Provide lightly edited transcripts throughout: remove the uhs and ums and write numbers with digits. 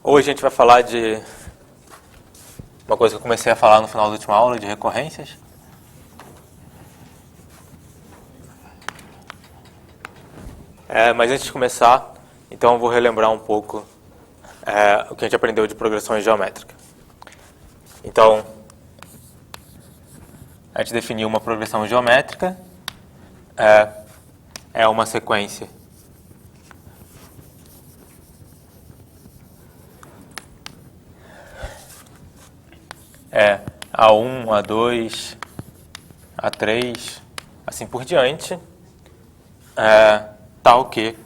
Hoje a gente vai falar de uma coisa que eu comecei a falar no final da última aula, de recorrências. Mas antes de começar, então eu vou relembrar um pouco o que a gente aprendeu de progressões geométricas. Então, a gente definiu uma progressão geométrica, é uma sequência A1, A2, A3, assim por diante, tal que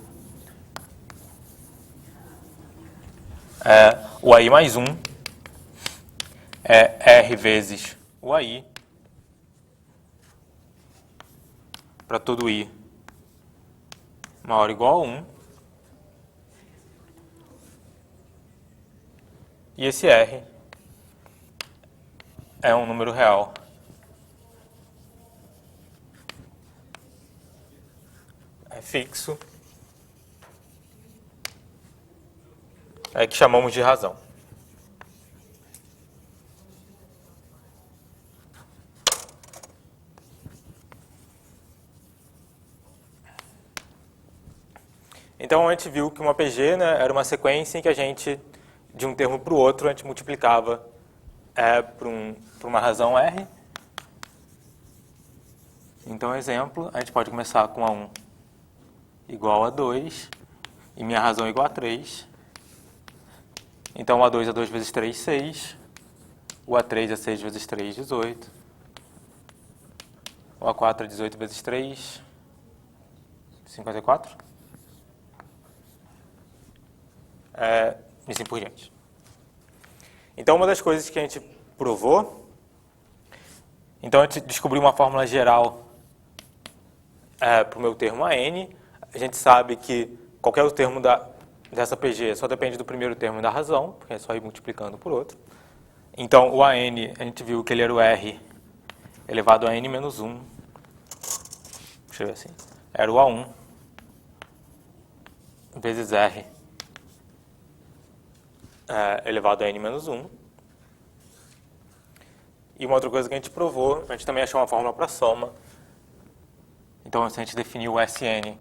o AI mais 1 é R vezes o AI para todo I maior ou igual a 1. E esse R é um número real fixo, que chamamos de razão. Então a gente viu que uma PG, né, era uma sequência em que a gente, de um termo para o outro, a gente multiplicava por uma razão R. Então, exemplo, a gente pode começar com A1 igual a 2 e minha razão igual a 3. Então, o A2 é 2 vezes 3, 6. O A3 é 6 vezes 3, 18. O A4 é 18 vezes 3, 54. E assim por diante. Então, uma das coisas que a gente provou, então a gente descobriu uma fórmula geral para o meu termo AN. A gente sabe que qualquer outro termo dessa PG só depende do primeiro termo da razão, porque é só ir multiplicando por outro. Então, o AN, a gente viu que ele era o R elevado a N menos 1. Deixa eu ver assim. Era o A1 vezes R elevado a N menos 1. E uma outra coisa que a gente provou, a gente também achou uma fórmula para soma. Então, se a gente definiu o Sn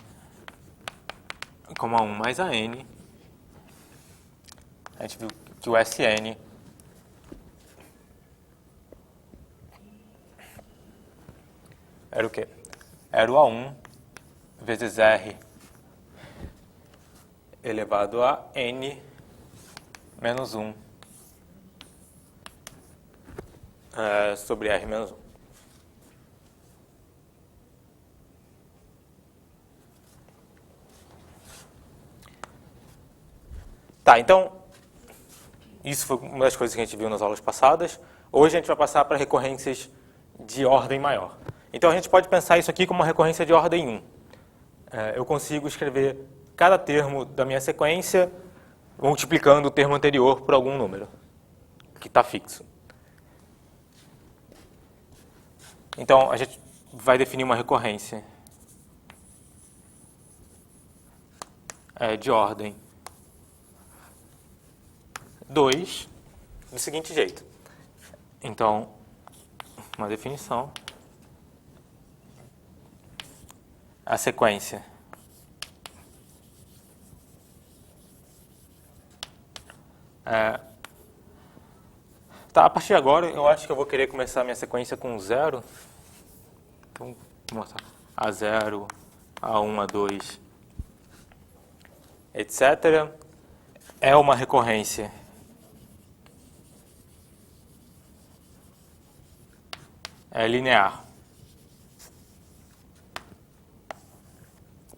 como A1 mais AN, a gente viu que o Sn era o quê? Era o A1 vezes R elevado a N menos 1 sobre R menos 1. Tá, então, isso foi uma das coisas que a gente viu nas aulas passadas. Hoje a gente vai passar para recorrências de ordem maior. Então a gente pode pensar isso aqui como uma recorrência de ordem 1. Eu consigo escrever cada termo da minha sequência multiplicando o termo anterior por algum número que está fixo. Então a gente vai definir uma recorrência de ordem 2 do seguinte jeito. Então, uma definição. A sequência tá, a partir de agora, eu acho que eu vou querer começar a minha sequência com 0. Então, vou mostrar A0, A1, A2, etc. É uma recorrência linear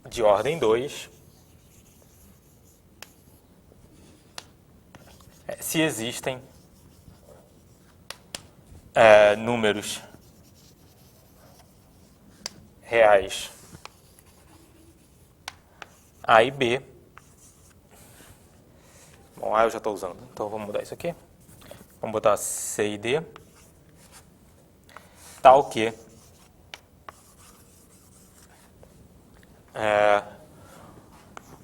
de ordem 2 se existem números reais A e B. Bom, A eu já estou usando, então vamos mudar isso aqui. Vamos botar C e D. Tal que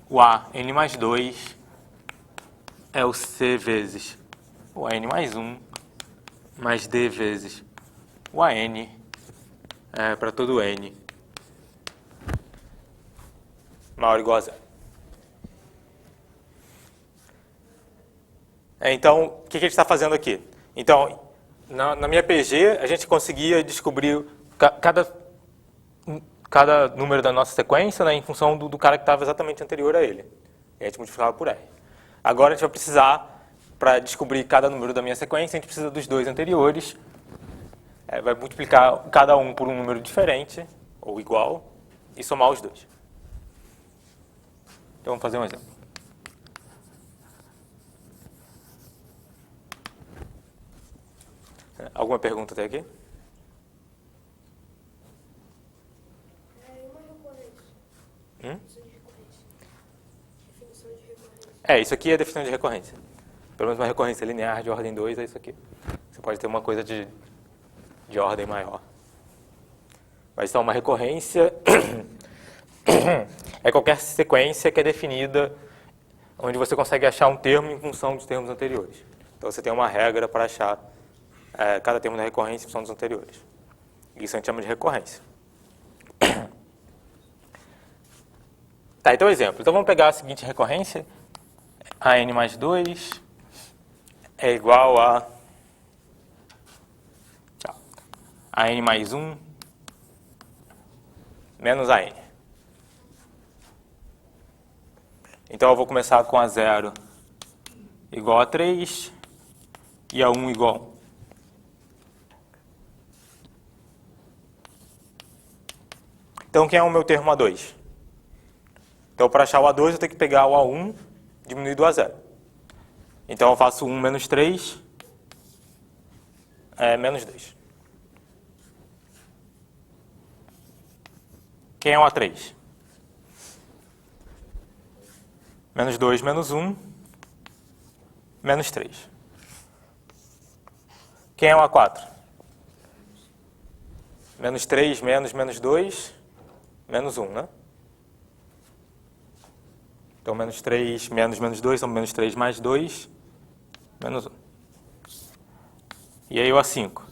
o A n mais 2 é o C vezes o n mais 1 mais D vezes o AN para todo n maior ou igual a zero. Então, o que a gente está fazendo aqui? Então, na minha PG, a gente conseguia descobrir cada número da nossa sequência, né, em função do cara que estava exatamente anterior a ele. E a gente multiplicava por R. Agora a gente vai precisar, para descobrir cada número da minha sequência, a gente precisa dos dois anteriores. Vai multiplicar cada um por um número diferente, ou igual, e somar os dois. Então vamos fazer um exemplo. Alguma pergunta até aqui? Isso aqui é a definição de recorrência. Pelo menos uma recorrência linear de ordem 2 é isso aqui. Você pode ter uma coisa de ordem maior. Mas então uma recorrência é qualquer sequência que é definida onde você consegue achar um termo em função dos termos anteriores. Então você tem uma regra para achar cada termo da recorrência em função dos anteriores. Isso a gente chama de recorrência. Tá, então exemplo. Então vamos pegar a seguinte recorrência. A n mais 2 é igual a n mais 1 menos a n. Então eu vou começar com a 0 igual a 3 e a 1 igual a 1. Então quem é o meu termo A2? Então para achar o A2 eu tenho que pegar o A1 diminuído a 0. Então eu faço 1 menos 3 menos 2. Quem é o A3? Menos 2 menos 1 menos 3. Quem é o A4? Menos 3 menos 2 menos 1, né? Então, menos 3 menos 2 são menos 3 mais 2, menos 1. E aí o A5?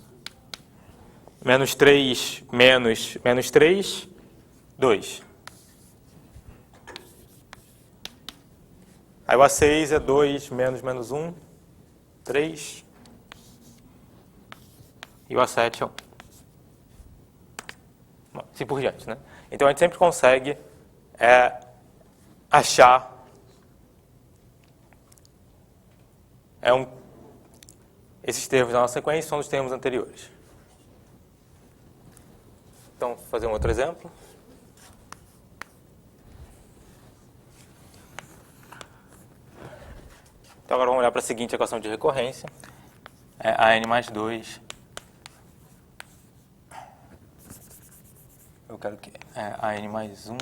Menos 3 menos 3, 2. Aí o A6 é 2 menos 1, 3. E o A7 é 1. Bom, assim por diante, né? Então, a gente sempre consegue achar esses termos da nossa sequência são os termos anteriores. Então, vou fazer um outro exemplo. Então, agora vamos olhar para a seguinte equação de recorrência. A n mais 2. Eu quero que a n mais 1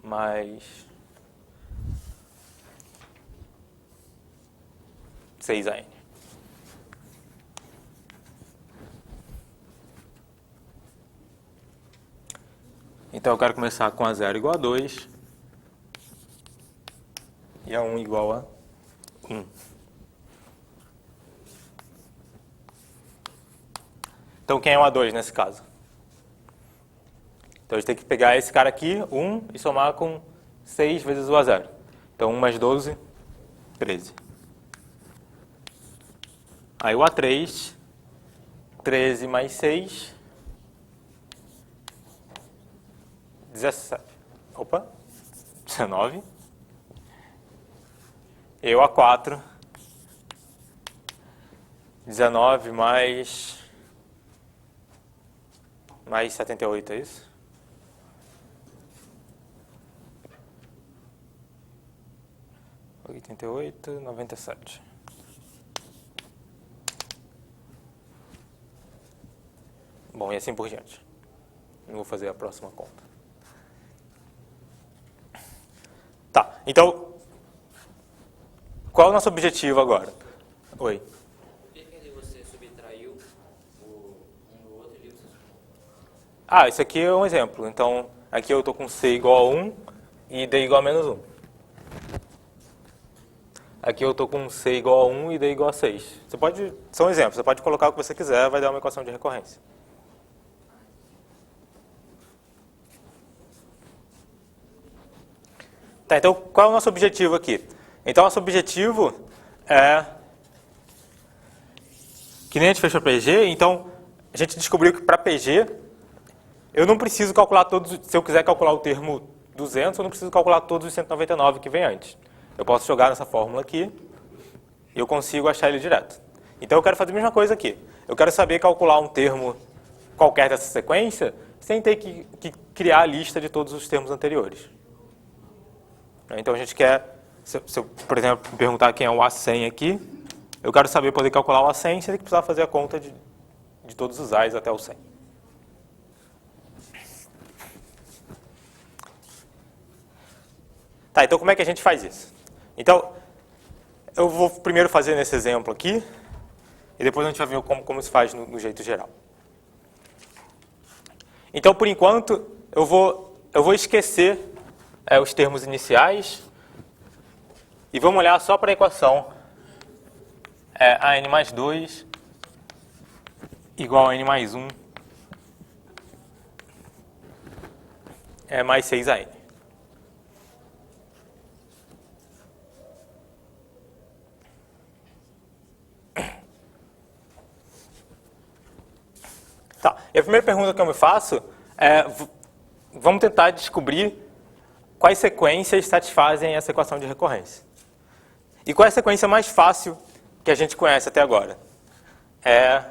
mais 6an. Então eu quero começar com a 0 igual a 2 e a 1 igual a 1. Então quem é o A2 nesse caso? Então a gente tem que pegar esse cara aqui, 1, e somar com 6 vezes o A0. Então 1 mais 12, 13. Aí o A3, 13 mais 6, 17. Opa, 19. E o A4, 19 mais 78, é isso? R$ 88,97. Bom, e assim por diante. Eu vou fazer a próxima conta. Tá, então, qual é o nosso objetivo agora? Oi. Por que você subtraiu um do outro e você somou? isso aqui é um exemplo. Então, aqui eu estou com C igual a 1 e D igual a menos 1. Aqui eu estou com C igual a 1 e D igual a 6. São exemplos, você pode colocar o que você quiser, vai dar uma equação de recorrência. Tá, então qual é o nosso objetivo aqui? Então, nosso objetivo é, que nem a gente fez para PG, então a gente descobriu que para PG eu não preciso calcular todos, se eu quiser calcular o termo 200, eu não preciso calcular todos os 199 que vem antes. Eu posso jogar nessa fórmula aqui e eu consigo achar ele direto. Então eu quero fazer a mesma coisa aqui. Eu quero saber calcular um termo qualquer dessa sequência sem ter que criar a lista de todos os termos anteriores. Então a gente quer, se eu, por exemplo, perguntar quem é o A100 aqui, eu quero saber poder calcular o A100 sem precisar fazer a conta de todos os A's até o 100. Tá, então como é que a gente faz isso? Então, eu vou primeiro fazer nesse exemplo aqui, e depois a gente vai ver como se faz no jeito geral. Então, por enquanto, eu vou esquecer os termos iniciais e vamos olhar só para a equação AN mais 2 igual a N mais 1 mais 6AN. Tá. E a primeira pergunta que eu me faço é, vamos tentar descobrir quais sequências satisfazem essa equação de recorrência. E qual é a sequência mais fácil que a gente conhece até agora? É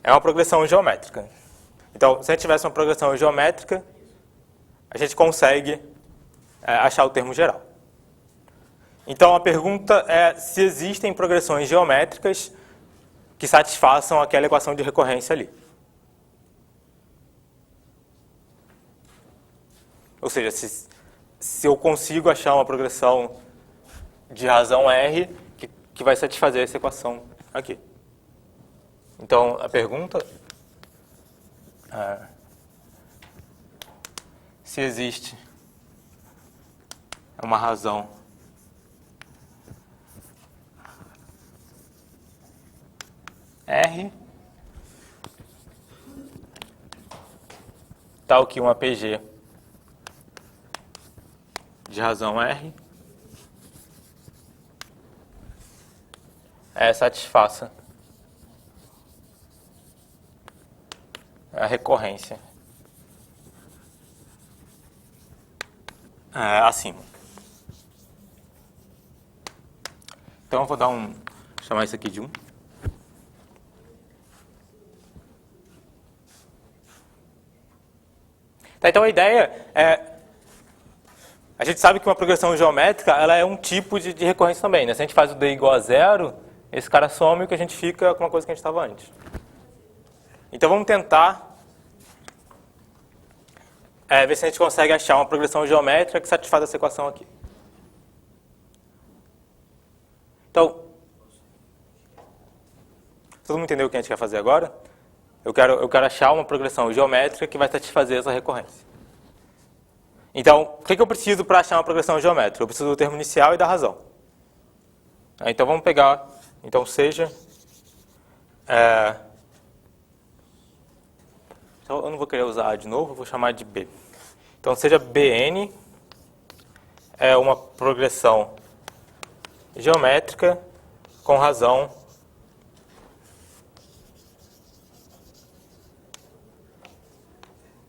uma progressão geométrica. Então, se a gente tivesse uma progressão geométrica, a gente consegue achar o termo geral. Então, a pergunta é se existem progressões geométricas que satisfaçam aquela equação de recorrência ali. Ou seja, se eu consigo achar uma progressão de razão R que vai satisfazer essa equação aqui. Então, a pergunta é se existe uma razão R tal que uma PG de razão R satisfaça a recorrência acima. Então eu vou chamar isso aqui de 1. Tá, então a ideia é, a gente sabe que uma progressão geométrica ela é um tipo de recorrência também, né? Se a gente faz o D igual a 0, esse cara some e que a gente fica com uma coisa que a gente estava antes. Então vamos tentar ver se a gente consegue achar uma progressão geométrica que satisfaz essa equação aqui. Então, todo mundo entendeu o que a gente quer fazer agora? Eu quero achar uma progressão geométrica que vai satisfazer essa recorrência. Então, o que eu preciso para achar uma progressão geométrica? Eu preciso do termo inicial e da razão. Então, vamos pegar, então seja... Então, eu não vou querer usar A de novo, eu vou chamar de B. Então, seja Bn é uma progressão geométrica com razão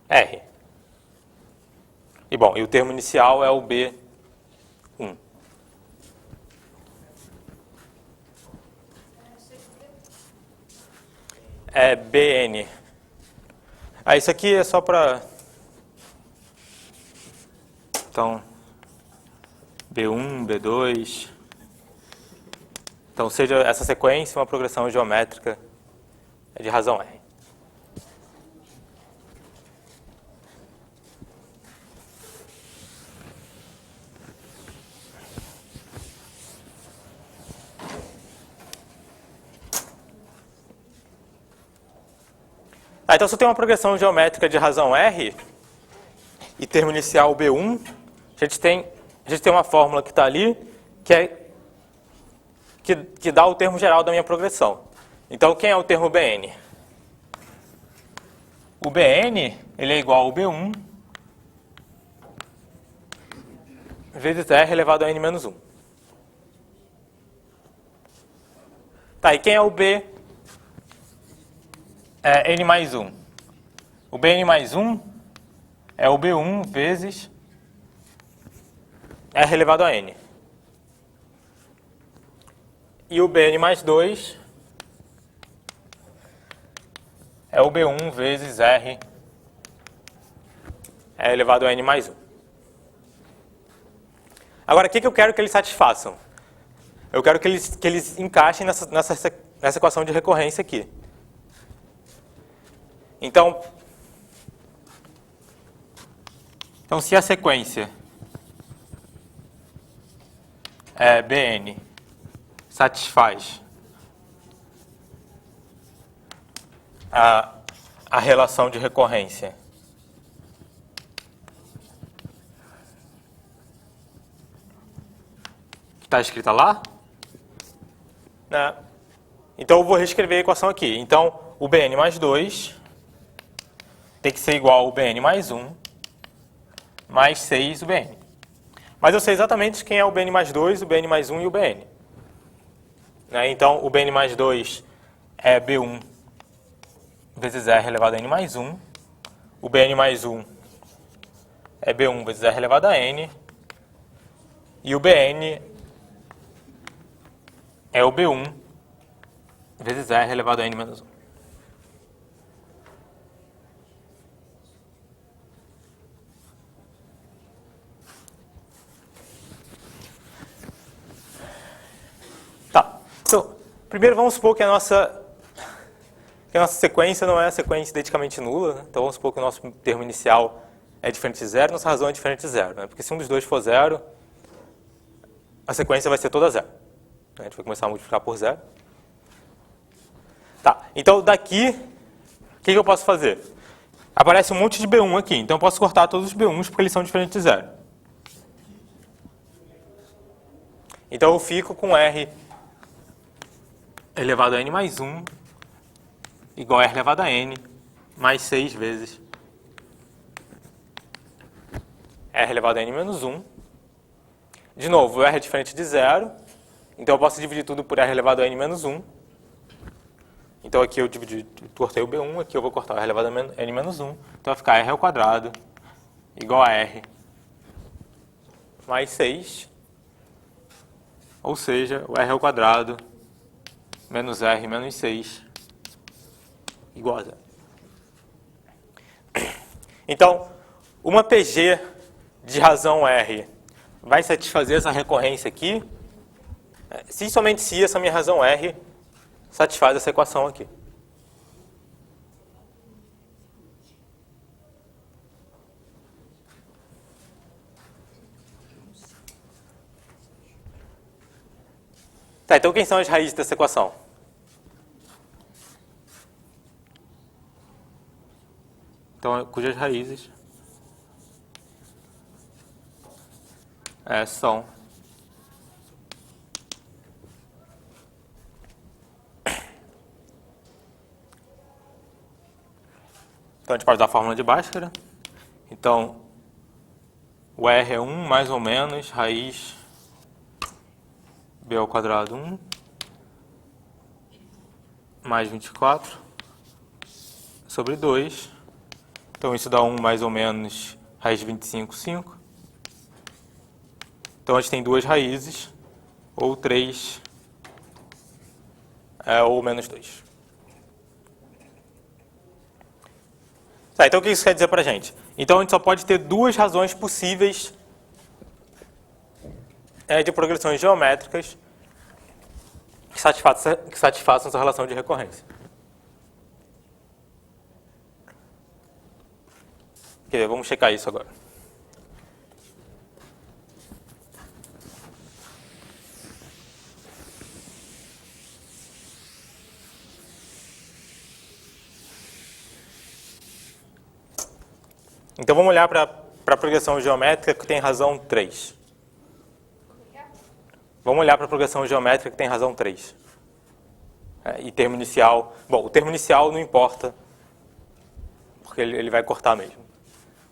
R. E bom, e o termo inicial é o B1. É Bn. Isso aqui é só para... Então, B1, B2... Então, seja essa sequência uma progressão geométrica de razão R. Então, se eu tenho uma progressão geométrica de razão R e termo inicial B1, a gente tem uma fórmula que está ali que dá o termo geral da minha progressão. Então, quem é o termo Bn? O Bn ele é igual ao B1 vezes R elevado a n menos 1. Tá, e quem é o B? É n mais 1. O Bn mais 1 é o B1 vezes R elevado a n. E o Bn mais 2 é o B1 vezes R elevado a n mais 1. Agora, o que eu quero que eles satisfaçam? Eu quero que eles encaixem nessa equação de recorrência aqui. Então, se a sequência Bn satisfaz a relação de recorrência que está escrita lá, né? Então eu vou reescrever a equação aqui. Então o Bn mais 2 tem que ser igual ao Bn mais 1 mais 6 o Bn. Mas eu sei exatamente quem é o Bn mais 2, o Bn mais 1 e o Bn. Né? Então o Bn mais 2 é B1 vezes R elevado a n mais 1. O Bn mais 1 é B1 vezes R elevado a n. E o Bn é o B1 vezes R elevado a n menos 1. Tá. Então, primeiro vamos supor que a nossa sequência não é a sequência identicamente nula, né? Então vamos supor que o nosso termo inicial é diferente de zero, nossa razão é diferente de zero, né? Porque se um dos dois for zero, a sequência vai ser toda zero. A gente vai começar a multiplicar por zero. Tá, então daqui, o que eu posso fazer? Aparece um monte de B1 aqui, então eu posso cortar todos os B1s porque eles são diferentes de zero. Então eu fico com R elevado a n mais 1 igual a R elevado a n mais 6 vezes R elevado a n menos 1. De novo, o R é diferente de zero, então eu posso dividir tudo por R elevado a n menos 1. Então aqui eu cortei o B1, aqui eu vou cortar o R elevado a n menos 1. Então vai ficar R ao quadrado igual a R mais 6. Ou seja, o R ao quadrado menos R menos 6 igual a zero. Então, uma PG de razão R vai satisfazer essa recorrência aqui, se somente se essa minha razão R satisfaz essa equação aqui. Tá, então quem são as raízes dessa equação? Então, cujas raízes são então a gente pode usar a fórmula de Bhaskara. Então o R é 1 mais ou menos raiz B ao quadrado 1 mais 24 sobre 2. Então isso dá 1 mais ou menos raiz de 25, 5. Então a gente tem duas raízes, ou 3, ou menos 2. Tá, então o que isso quer dizer pra gente? Então a gente só pode ter duas razões possíveis de progressões geométricas que satisfaçam essa relação de recorrência. Quer ver, vamos checar isso agora. Então vamos olhar para a progressão geométrica que tem razão 3. Vamos olhar para a progressão geométrica que tem razão 3. E termo inicial... Bom, o termo inicial não importa, porque ele vai cortar mesmo.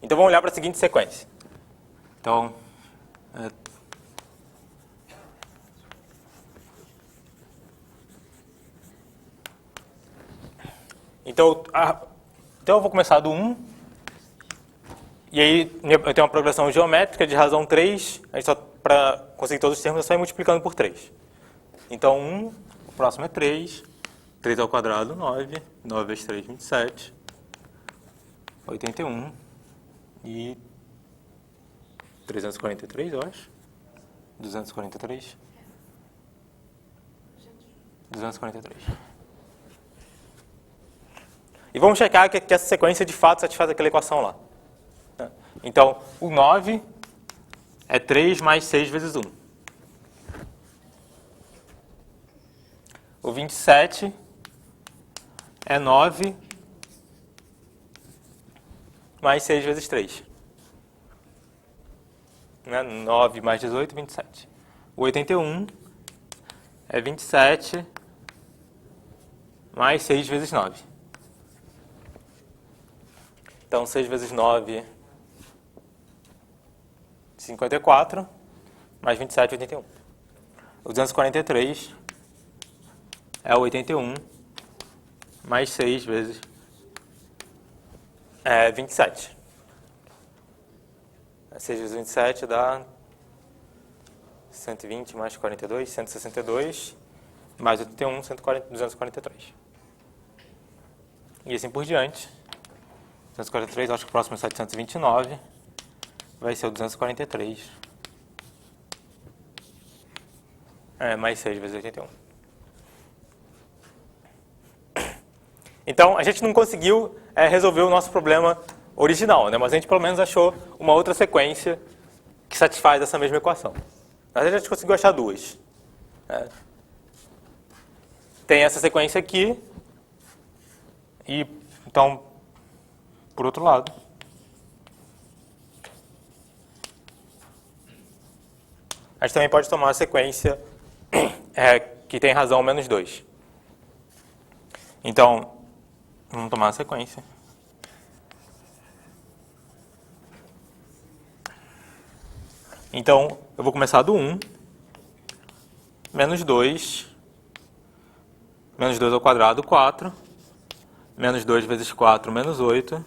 Então vamos olhar para a seguinte sequência. Então... Então eu vou começar do 1, e aí eu tenho uma progressão geométrica de razão 3, aí só para conseguir todos os termos é só ir multiplicando por 3. Então 1, o próximo é 3, 3 ao quadrado 9, 9 vezes 3, 27, 81 e 343, eu acho. 243. 243. E vamos checar que essa sequência de fato satisfaz aquela equação lá. Então, o 9 é 3 mais 6 vezes 1. O 27 é 9 mais 6 vezes 3. 9 mais 18, 27. O 81 é 27 mais 6 vezes 9. Então, 6 vezes 9, 54, mais 27, 81. O 243 é 81, mais 6 vezes 27. 6 vezes 27 dá 120 mais 42, 162, mais 81, 243. E assim por diante. 243, acho que o próximo é 729, vai ser o 243, mais 6 vezes 81. Então, a gente não conseguiu resolver o nosso problema original, né? Mas a gente pelo menos achou uma outra sequência que satisfaz essa mesma equação. Na verdade, a gente conseguiu achar duas. Tem essa sequência aqui, e então... Por outro lado, a gente também pode tomar a sequência que tem razão menos 2. Então, vamos tomar a sequência. Então, eu vou começar do 1, menos 2 ao quadrado, 4, menos 2 vezes 4, menos 8,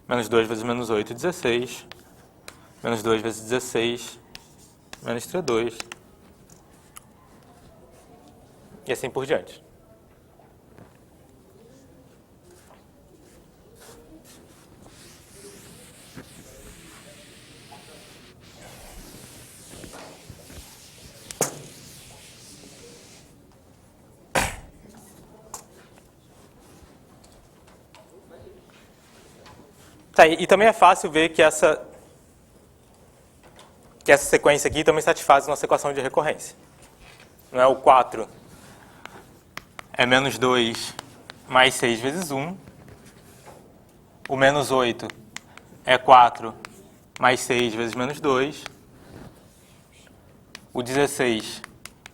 menos 2 vezes menos 8, 16. Menos 2 vezes 16, menos 32. E assim por diante. Tá, e também é fácil ver que essa sequência aqui também satisfaz a nossa equação de recorrência. Não é? O 4 é menos 2 mais 6 vezes 1. O menos 8 é 4 mais 6 vezes menos 2. O 16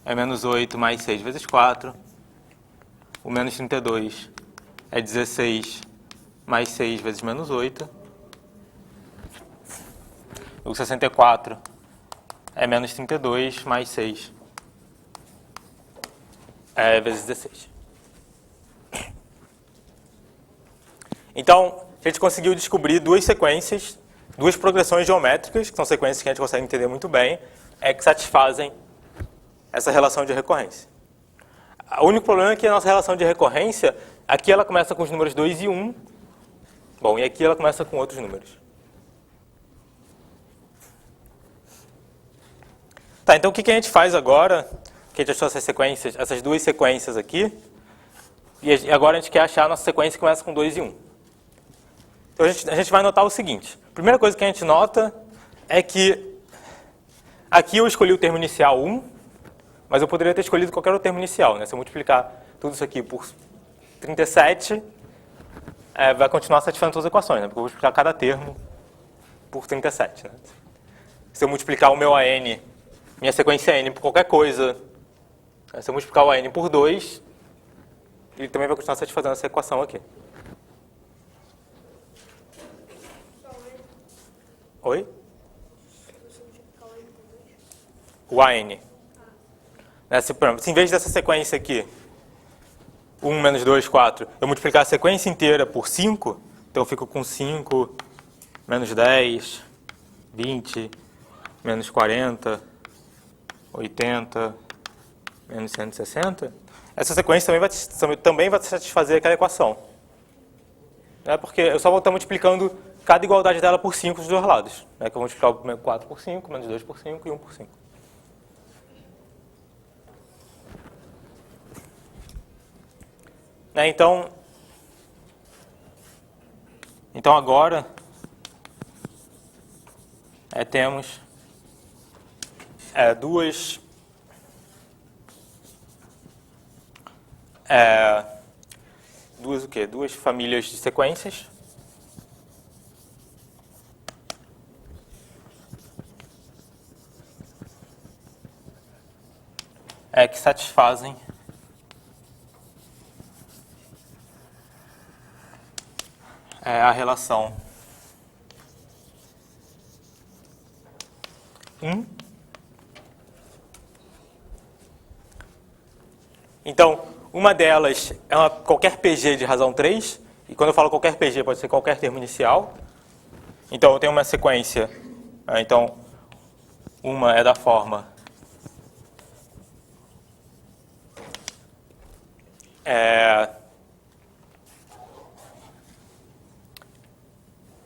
é menos 8 mais 6 vezes 4. O menos 32 é 16 mais 6 vezes menos 8. O 64 é menos 32 mais 6 vezes 16. Então, a gente conseguiu descobrir duas sequências, duas progressões geométricas, que são sequências que a gente consegue entender muito bem, que satisfazem essa relação de recorrência. O único problema é que a nossa relação de recorrência, aqui ela começa com os números 2 e 1, bom, e aqui ela começa com outros números. Tá, então o que a gente faz agora, que a gente achou essas duas sequências aqui, e agora a gente quer achar a nossa sequência que começa com 2 e 1. Então a gente vai notar o seguinte, a primeira coisa que a gente nota é que aqui eu escolhi o termo inicial 1, mas eu poderia ter escolhido qualquer outro termo inicial, né? Se eu multiplicar tudo isso aqui por 37, vai continuar satisfazendo todas as equações, né? Porque eu vou multiplicar cada termo por 37. Né? Se eu multiplicar o meu AN, minha sequência N por qualquer coisa, se eu multiplicar o AN por 2, ele também vai continuar satisfazendo essa equação aqui. Oi? O AN. Se em vez dessa sequência aqui, 1 menos 2, 4, eu multiplicar a sequência inteira por 5, então eu fico com 5, menos 10, 20, menos 40, 80, menos 160, essa sequência também vai satisfazer aquela equação. Porque eu só vou estar multiplicando cada igualdade dela por 5 dos dois lados. Que eu vou multiplicar o 4 por 5, menos 2 por 5 e 1 por 5. Então agora temos duas famílias de sequências. Que satisfazem a relação 1. Então, uma delas é qualquer PG de razão 3, e quando eu falo qualquer PG, pode ser qualquer termo inicial. Então, eu tenho uma sequência, então, uma é da forma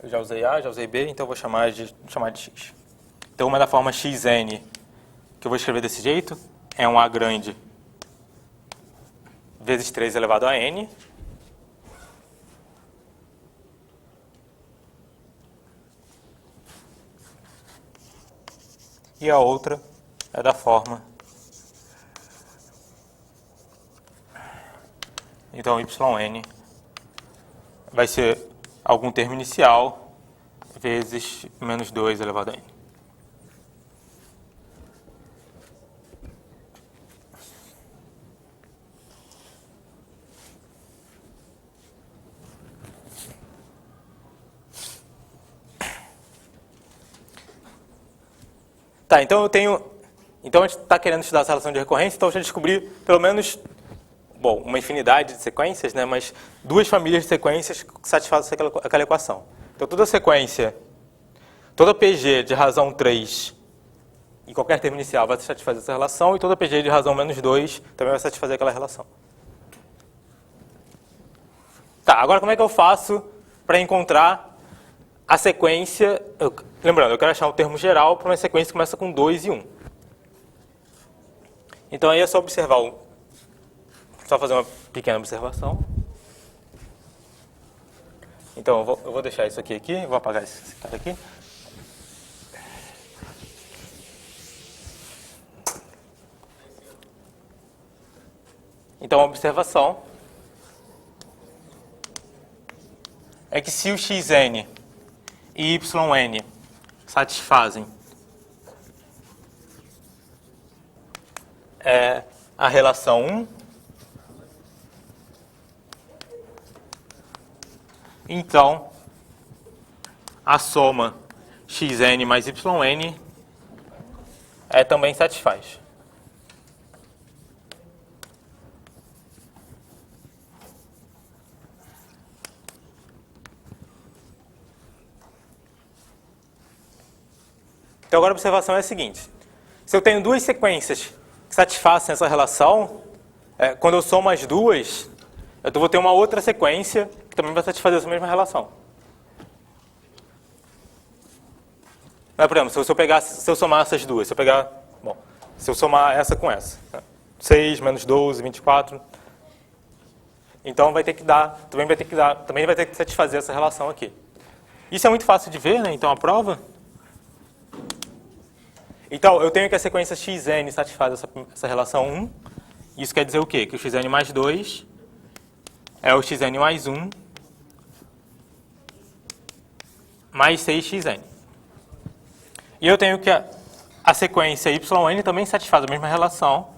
eu já usei A, já usei B, então eu vou chamar de X. Então, uma é da forma xn, que eu vou escrever desse jeito, é um A grande vezes 3 elevado a n. E a outra é da forma, então, yn vai ser algum termo inicial vezes menos 2 elevado a n. Tá, então então a gente está querendo estudar essa relação de recorrência, então eu já descobri pelo menos, uma infinidade de sequências, né, mas duas famílias de sequências que satisfazem aquela equação. Então toda sequência, toda PG de razão 3 e qualquer termo inicial vai satisfazer essa relação, e toda PG de razão menos 2 também vai satisfazer aquela relação. Tá, agora como é que eu faço para encontrar a sequência? Lembrando, eu quero achar um termo geral para uma sequência que começa com 2 e 1. Então aí é só observar, só fazer uma pequena observação. Então eu vou deixar isso aqui, vou apagar esse cara aqui. Então a observação é que se o xn e yn satisfazem a relação 1, então a soma xn mais yn também satisfaz. Então agora a observação é a seguinte: se eu tenho duas sequências que satisfazem essa relação, quando eu somo as duas, eu vou ter uma outra sequência que também vai satisfazer essa mesma relação. Por exemplo, se eu somar essas duas, se eu somar essa com essa, 6 menos 12, 24, então vai ter que dar, também vai ter que satisfazer essa relação aqui. Isso é muito fácil de ver, né? Então a prova. Então, eu tenho que a sequência xn satisfaz essa relação 1. Isso quer dizer o quê? Que o xn mais 2 é o xn mais 1 mais 6xn. E eu tenho que a sequência yn também satisfaz a mesma relação.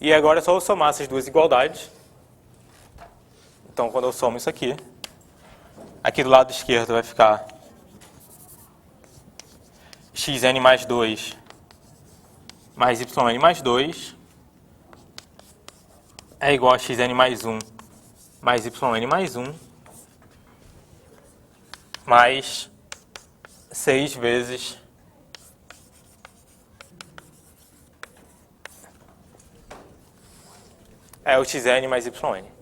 E agora é só eu somar essas duas igualdades. Então, quando eu somo isso aqui do lado esquerdo vai ficar xn mais 2 mais yn mais 2 é igual a xn mais 1 mais yn mais 1 mais 6 vezes o xn mais yn.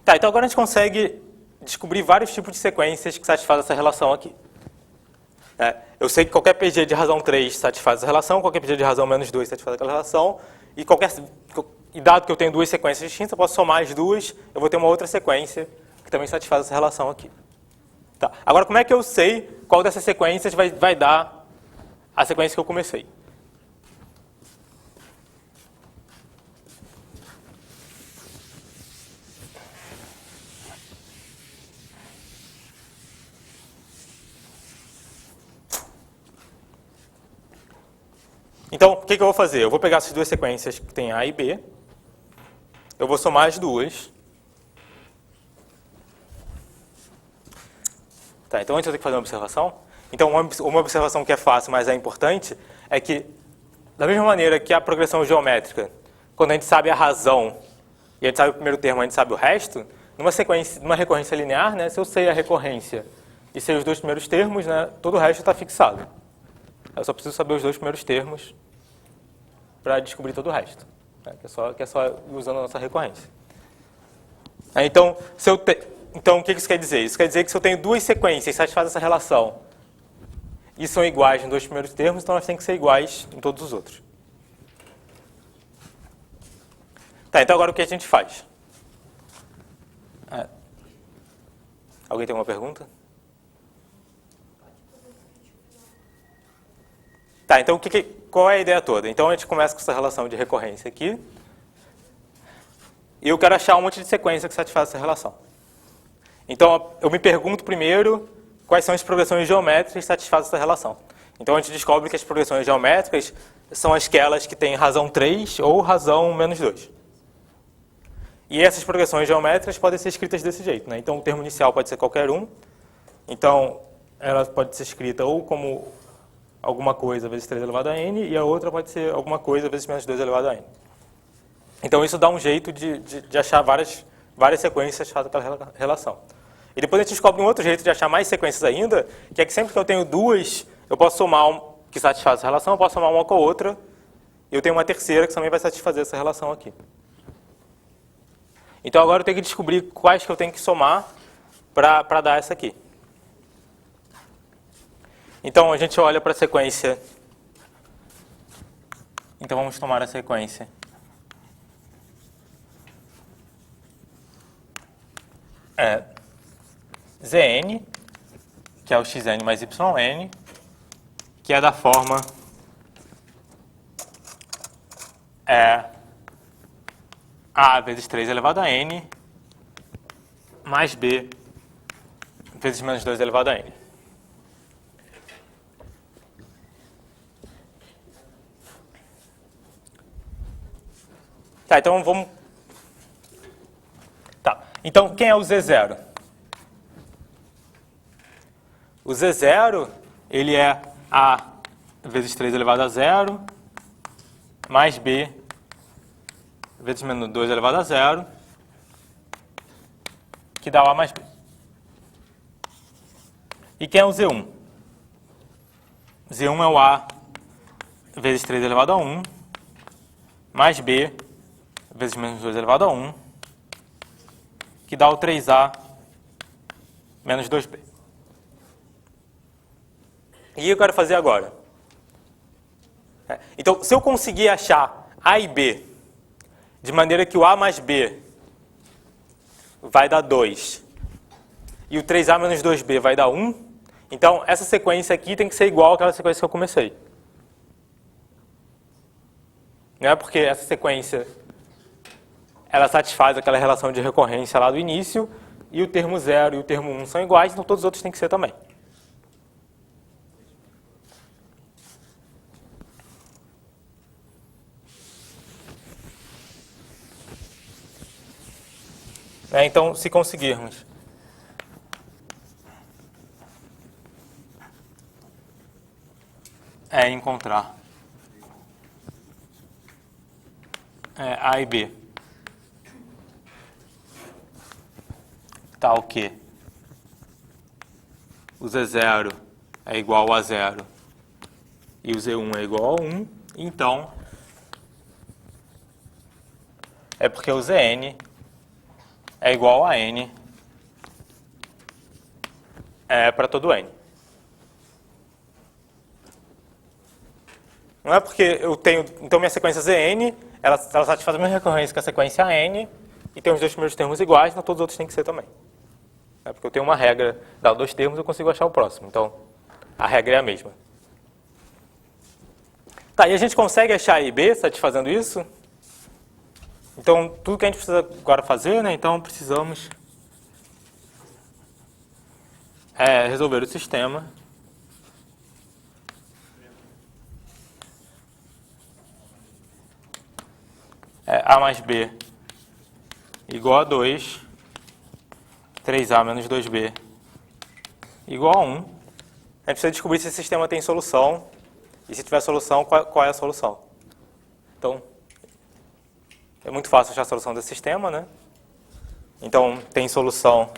Tá, então agora a gente consegue descobrir vários tipos de sequências que satisfazem essa relação aqui. Eu sei que qualquer PG de razão 3 satisfaz essa relação, qualquer PG de razão menos 2 satisfaz aquela relação, e dado que eu tenho duas sequências distintas, eu posso somar as duas, eu vou ter uma outra sequência que também satisfaz essa relação aqui. Tá. Agora, como é que eu sei qual dessas sequências vai dar a sequência que eu comecei? Então, o que eu vou fazer? Eu vou pegar essas duas sequências que tem A e B, eu vou somar as duas. Tá, então antes eu tenho que fazer uma observação. Então, uma observação que é fácil, mas é importante, é que, da mesma maneira que a progressão geométrica, quando a gente sabe a razão e a gente sabe o primeiro termo, a gente sabe o resto, numa recorrência linear, né, se eu sei a recorrência e sei os dois primeiros termos, né, todo o resto está fixado. Eu só preciso saber os dois primeiros termos para descobrir todo o resto, né? que é só usando a nossa recorrência. Então, então, o que isso quer dizer? Isso quer dizer que se eu tenho duas sequências que satisfazem essa relação e são iguais nos dois primeiros termos, então elas têm que ser iguais em todos os outros. Tá, então agora o que a gente faz? Alguém tem uma pergunta? Tá, então qual é a ideia toda? Então a gente começa com essa relação de recorrência aqui. E eu quero achar um monte de sequência que satisfaz essa relação. Então eu me pergunto primeiro quais são as progressões geométricas que satisfazem essa relação. Então a gente descobre que as progressões geométricas são aquelas que têm razão 3 ou razão menos 2. E essas progressões geométricas podem ser escritas desse jeito, né? Então o termo inicial pode ser qualquer um. Então ela pode ser escrita ou como alguma coisa vezes 3 elevado a n, e a outra pode ser alguma coisa vezes menos 2 elevado a n. Então isso dá um jeito de achar várias sequências daquela relação. E depois a gente descobre um outro jeito de achar mais sequências ainda, que é que sempre que eu tenho duas, eu posso somar que satisfaz essa relação, eu posso somar uma com a outra, e eu tenho uma terceira que também vai satisfazer essa relação aqui. Então agora eu tenho que descobrir quais que eu tenho que somar para dar essa aqui. Então a gente olha para a sequência. Então vamos tomar a sequência. Zn, que é o xn mais yn, que é da forma a vezes 3 elevado a n mais b vezes menos 2 elevado a n. Tá, então vamos... Tá, então quem é o Z0? O Z0, ele é A vezes 3 elevado a 0, mais B vezes menos 2 elevado a 0, que dá o A mais B. E quem é o Z1? Z1 é o A vezes 3 elevado a 1, mais B vezes menos 2 elevado a 1, que dá o 3A menos 2B. E eu quero fazer agora. Então, se eu conseguir achar A e B de maneira que o A mais B vai dar 2 e o 3A menos 2B vai dar 1, então essa sequência aqui tem que ser igual àquela sequência que eu comecei. Não é porque essa sequência ela satisfaz aquela relação de recorrência lá do início e o termo 0 e o termo 1 são iguais, então todos os outros têm que ser também. Então, se conseguirmos encontrar A e B tal que o Z0 é igual a 0 e o Z1 é igual a 1, então é porque o Zn é igual a n para todo n. Não é porque eu tenho... Então, minha sequência Zn, ela satisfaz a mesma recorrência que a sequência n, e tem os dois primeiros termos iguais, então todos os outros têm que ser também. É porque eu tenho uma regra, dá dois termos, eu consigo achar o próximo. Então, a regra é a mesma. Tá, e a gente consegue achar A e B satisfazendo isso? Então, tudo que a gente precisa agora fazer, então precisamos resolver o sistema A mais B igual a 2, 3A menos 2B igual a 1. A gente precisa descobrir se esse sistema tem solução, e se tiver solução, qual é a solução. Então, é muito fácil achar a solução desse sistema, né? Então, tem solução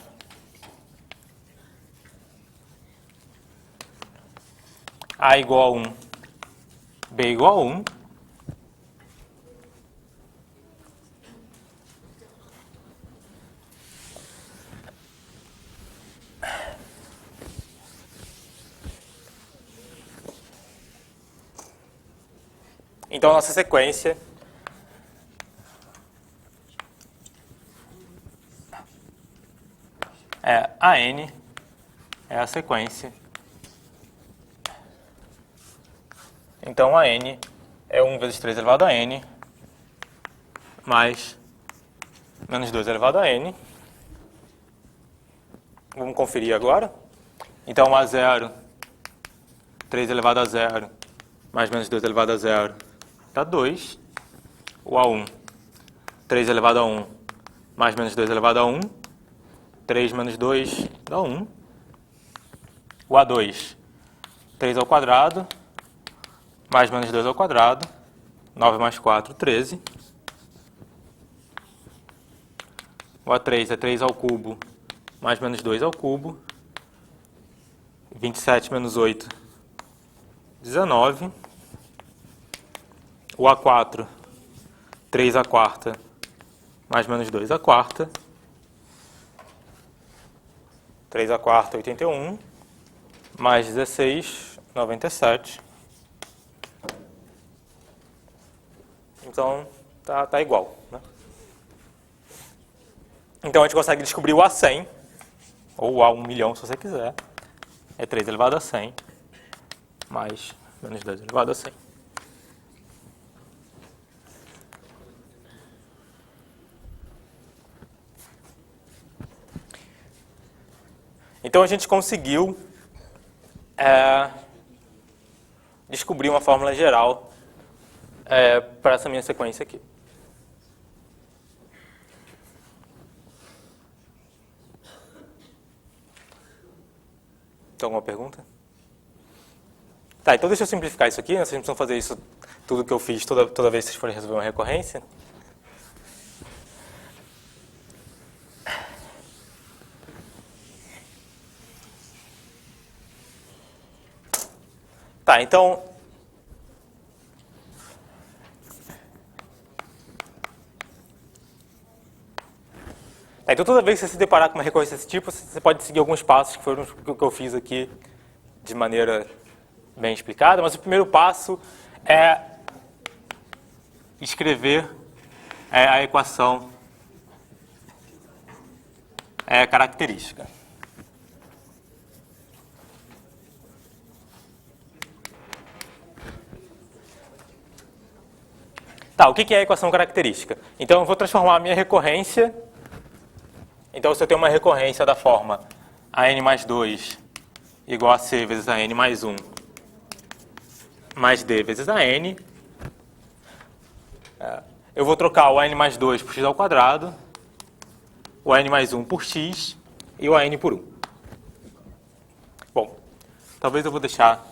A igual a 1, B igual a 1. Então, a nossa sequência AN é a sequência. Então, AN é 1 vezes 3 elevado a n, mais menos 2 elevado a n. Vamos conferir agora. Então, A0, 3 elevado a 0, mais menos 2 elevado a 0, dá 2. O A1, 3 elevado a 1, mais menos 2 elevado a 1, 3 menos 2 dá 1. O A2, 3 ao quadrado, mais menos 2 ao quadrado, 9 mais 4, 13. O A3 é 3 ao cubo, mais menos 2 ao cubo, 27 menos 8, 19. O A4, 3 à quarta, mais menos 2 à quarta, 3 à quarta, 81, mais 16, 97. Então, tá igual, né? Então, a gente consegue descobrir o A100, ou o A1 milhão, se você quiser. É 3 elevado a 100, mais menos 2 elevado a 100. Então, a gente conseguiu descobrir uma fórmula geral para essa minha sequência aqui. Tem alguma pergunta? Tá, então deixa eu simplificar isso aqui, né? Vocês não precisam fazer isso, tudo que eu fiz toda vez que vocês forem resolver uma recorrência. Tá, então... Então, toda vez que você se deparar com uma recorrência desse tipo, você pode seguir alguns passos que foram o que eu fiz aqui de maneira bem explicada, mas o primeiro passo é escrever a equação característica. Tá, o que é a equação característica? Então eu vou transformar a minha recorrência. Então se eu tenho uma recorrência da forma a n mais 2 igual a c vezes a n mais 1 mais d vezes a n, eu vou trocar o n mais 2 por x ao quadrado, o n mais 1 por x e o n por 1. Bom, talvez eu vou deixar,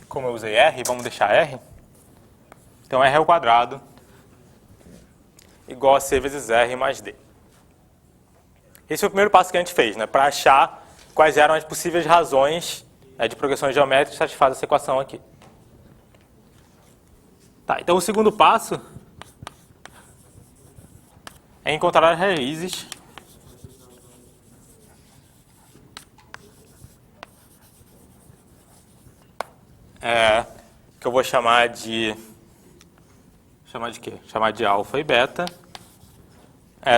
como eu usei r, vamos deixar r. Então r ao quadrado igual a c vezes r mais d. Esse foi o primeiro passo que a gente fez, né, para achar quais eram as possíveis razões de progressões geométricas que satisfazem essa equação aqui. Tá, então o segundo passo é encontrar as raízes que eu vou chamar de quê? Chamar de alfa e beta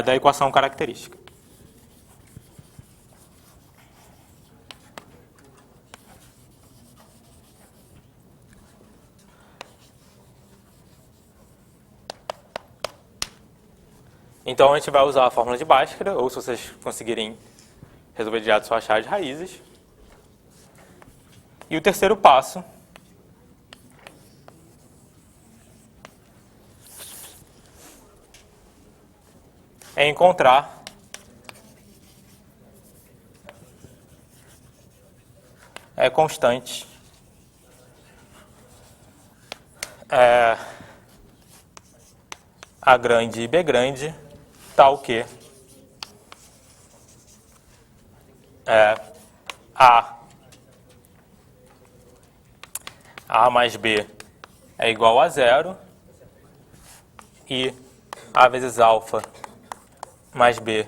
da equação característica. Então a gente vai usar a fórmula de Bhaskara, ou se vocês conseguirem resolver direto, só achar as raízes. E o terceiro passo é encontrar constantes A grande e B grande, tal que A mais B é igual a 0 e A vezes alfa mais B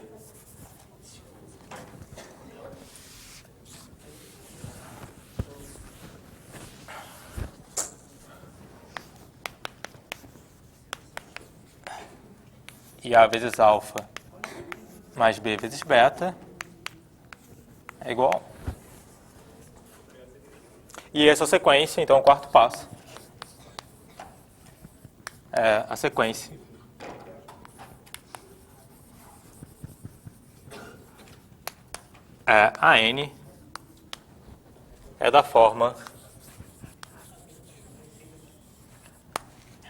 e A vezes alfa mais B vezes beta é igual. E essa sequência, então, o quarto passo é a sequência a n é da forma,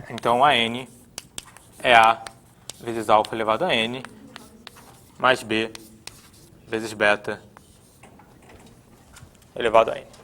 então a n é A vezes alfa elevado a n mais B vezes beta elevado a n.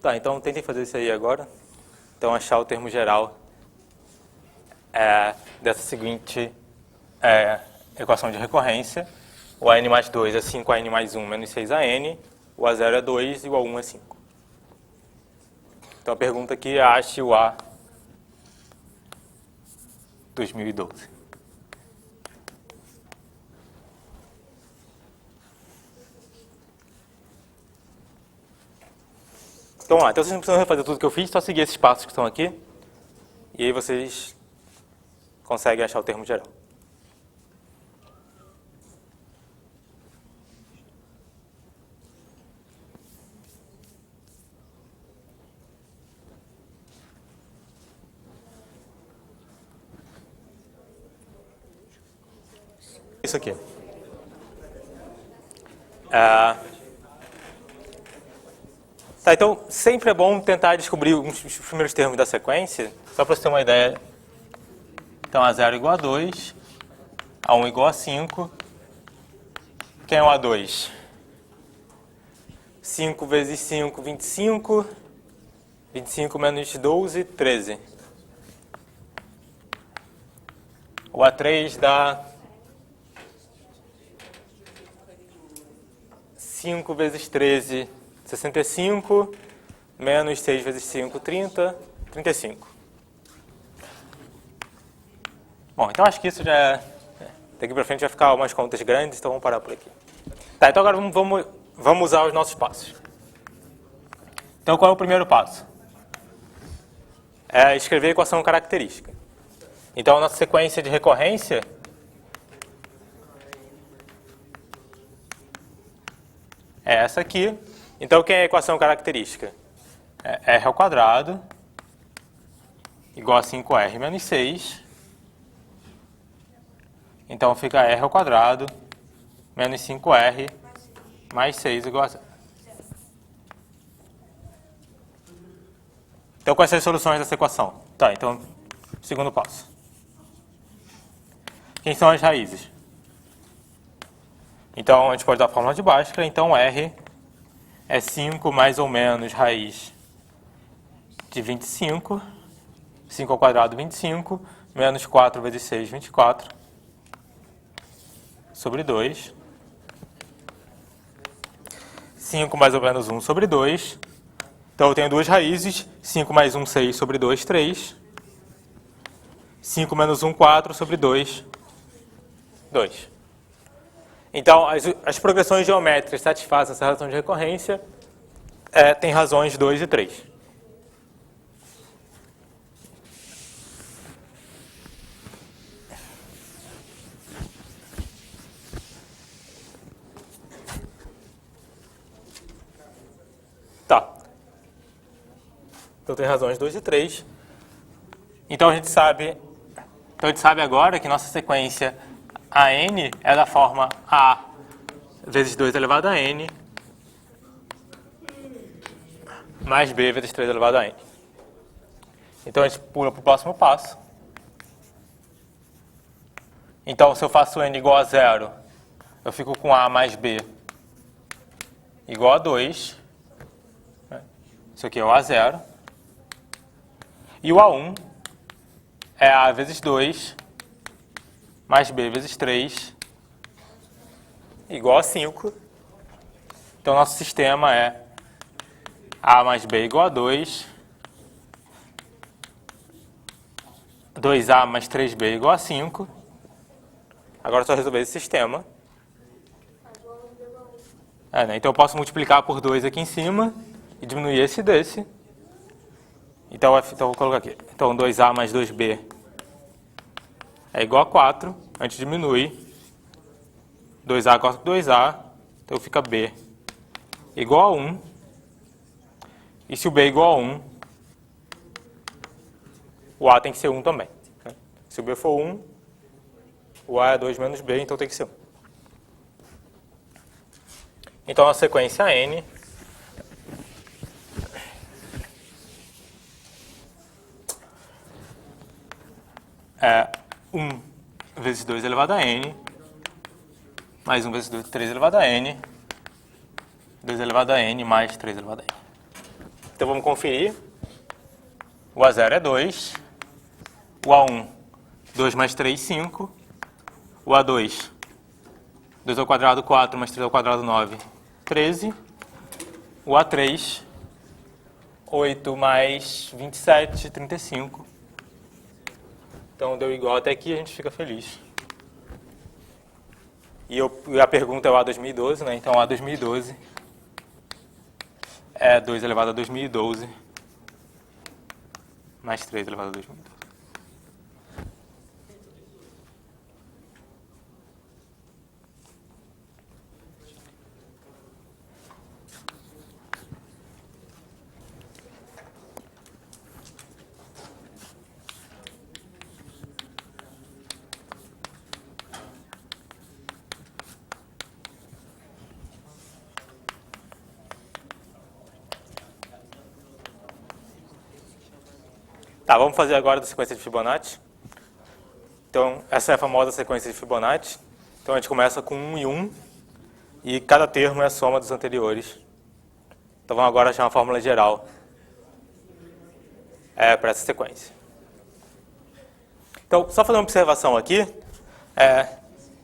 Tá, então tentem fazer isso aí agora. Então achar o termo geral dessa seguinte equação de recorrência. O AN mais 2 é 5AN mais 1 menos 6AN. O A0 é 2 e o A1 é 5. Então a pergunta aqui é ache o A 2012. Então, vamos lá. Então, vocês não precisam refazer tudo que eu fiz, só seguir esses passos que estão aqui. E aí vocês conseguem achar o termo geral. Isso aqui. Tá, então, sempre é bom tentar descobrir os primeiros termos da sequência, só para você ter uma ideia. Então, A0 igual a 2, A1 igual a 5. Quem é o A2? 5 vezes 5, 25. 25 menos 12, 13. O A3 dá 5 vezes 13, 65, menos 6 vezes 5, 30, 35. Bom, então acho que isso já é... Daqui para frente vai ficar umas contas grandes, então vamos parar por aqui. Tá, então agora vamos usar os nossos passos. Então qual é o primeiro passo? É escrever a equação característica. Então a nossa sequência de recorrência é essa aqui. Então, o que é a equação característica? É r ao quadrado igual a 5r menos 6. Então, fica r ao quadrado menos 5r mais 6 igual a 0. Então, quais são as soluções dessa equação? Tá, então, segundo passo. Quem são as raízes? Então, a gente pode dar a fórmula de Bhaskara. Então, r é 5 mais ou menos raiz de 25. 5 ao quadrado, 25. Menos 4 vezes 6, 24. Sobre 2. 5 mais ou menos 1 sobre 2. Então, eu tenho duas raízes. 5 mais 1, 6 sobre 2, 3. 5 menos 1, 4 sobre 2, 2. Então, as progressões geométricas satisfazem essa relação de recorrência, tem razões 2 e 3. Tá. Então, tem razões 2 e 3. Então, a gente sabe agora que nossa sequência AN é da forma A vezes 2 elevado a N mais B vezes 3 elevado a N. Então, a gente pula para o próximo passo. Então, se eu faço N igual a 0, eu fico com A mais B igual a 2. Isso aqui é o A0. E o A1 é A vezes 2 mais B vezes 3 igual a 5. Então, nosso sistema é A mais B igual a 2, 2A mais 3B igual a 5. Agora é só resolver esse sistema. Né? Então, eu posso multiplicar por 2 aqui em cima e diminuir esse desse. Então, vou colocar aqui. Então, 2A mais 2B é igual a 4. A gente diminui. 2A corta 2A. Então, fica B igual a 1. E se o B é igual a 1, o A tem que ser 1 também. Se o B for 1, o A é 2 menos B, então tem que ser 1. Então, a sequência N é 1 vezes 2 elevado a N, mais 1 vezes 3 elevado a N, 2 elevado a N mais 3 elevado a N. Então, vamos conferir. O A0 é 2. O A1, 2 mais 3, 5. O A2, 2 ao quadrado, 4, mais 3 ao quadrado, 9, 13. O A3, 8 mais 27, 35. Então, deu igual até aqui, a gente fica feliz. E a pergunta é o A 2012, né? Então, o A 2012 é 2 elevado a 2012 mais 3 elevado a 2012. Tá, vamos fazer agora da sequência de Fibonacci. Então, essa é a famosa sequência de Fibonacci. Então, a gente começa com 1 e 1, e cada termo é a soma dos anteriores. Então, vamos agora achar uma fórmula geral para essa sequência. Então, só fazer uma observação aqui,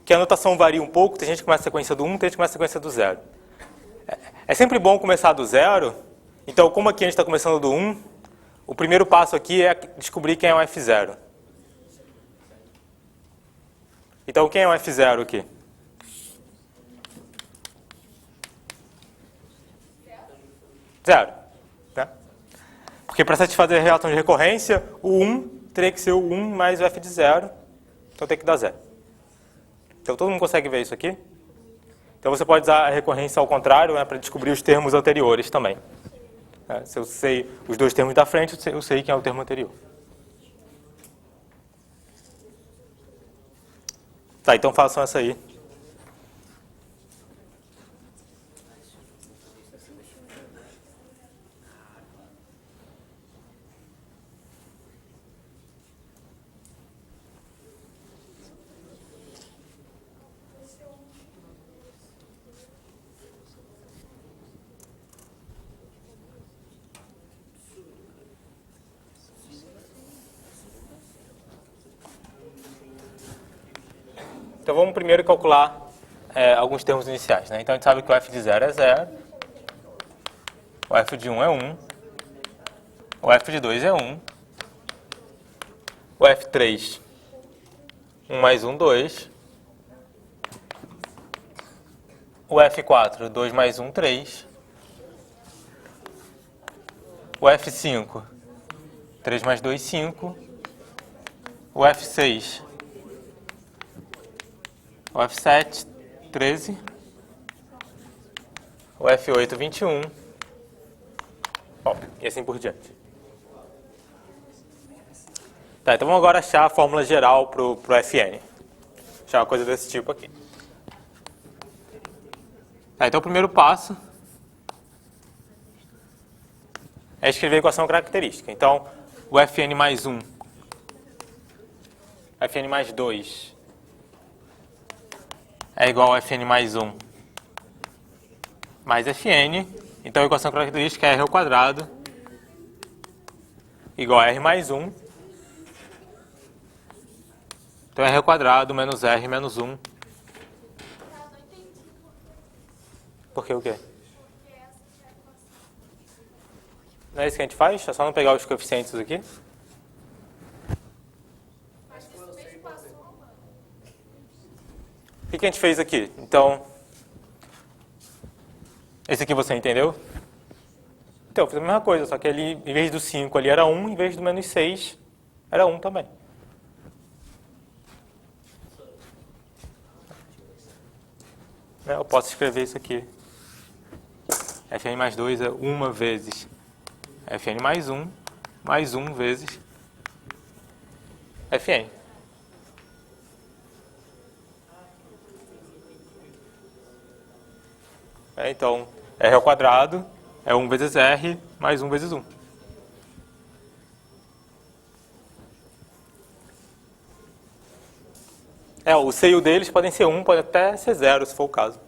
que a notação varia um pouco, tem gente que começa a sequência do 1, tem gente que começa a sequência do 0. É sempre bom começar do 0, então como aqui a gente está começando do 1, o primeiro passo aqui é descobrir quem é o F0. Então, quem é o F0 aqui? Zero. Né? Porque para satisfazer a relação de recorrência, o 1 teria que ser o 1 mais o F de 0. Então tem que dar 0. Então todo mundo consegue ver isso aqui? Então você pode usar a recorrência ao contrário, né, para descobrir os termos anteriores também. Se eu sei os dois termos da frente, eu sei quem é o termo anterior. Tá, então façam essa aí. Então vamos primeiro calcular alguns termos iniciais. Né? Então a gente sabe que o F de 0 é 0, o F de 1 é 1, o F de 2 é 1, o F3, 1 mais 1, 2, o F4, 2 mais 1, 3, o F5, 3 mais 2, 5, o F6, o F7, 13, o F8, 21, bom, e assim por diante. Tá, então vamos agora achar a fórmula geral para o Fn. Achar uma coisa desse tipo aqui. Tá, então o primeiro passo é escrever a equação característica. Então, o Fn mais 1, Fn mais 2 é igual a Fn mais 1 mais Fn. Então a equação característica é R ao quadrado igual a R mais 1. Então R ao quadrado menos R menos 1. Por que o quê? Não é isso que a gente faz? É só não pegar os coeficientes aqui? O que a gente fez aqui? Então, esse aqui você entendeu? Então, eu fiz a mesma coisa, só que ali, em vez do 5 ali era 1, em vez do menos 6 era 1 também. Eu posso escrever isso aqui. Fn mais 2 é 1 vezes Fn mais 1, mais 1 vezes Fn. Então, R ao quadrado é 1 vezes R mais 1 vezes 1. O C e o deles podem ser 1, pode até ser 0, se for o caso.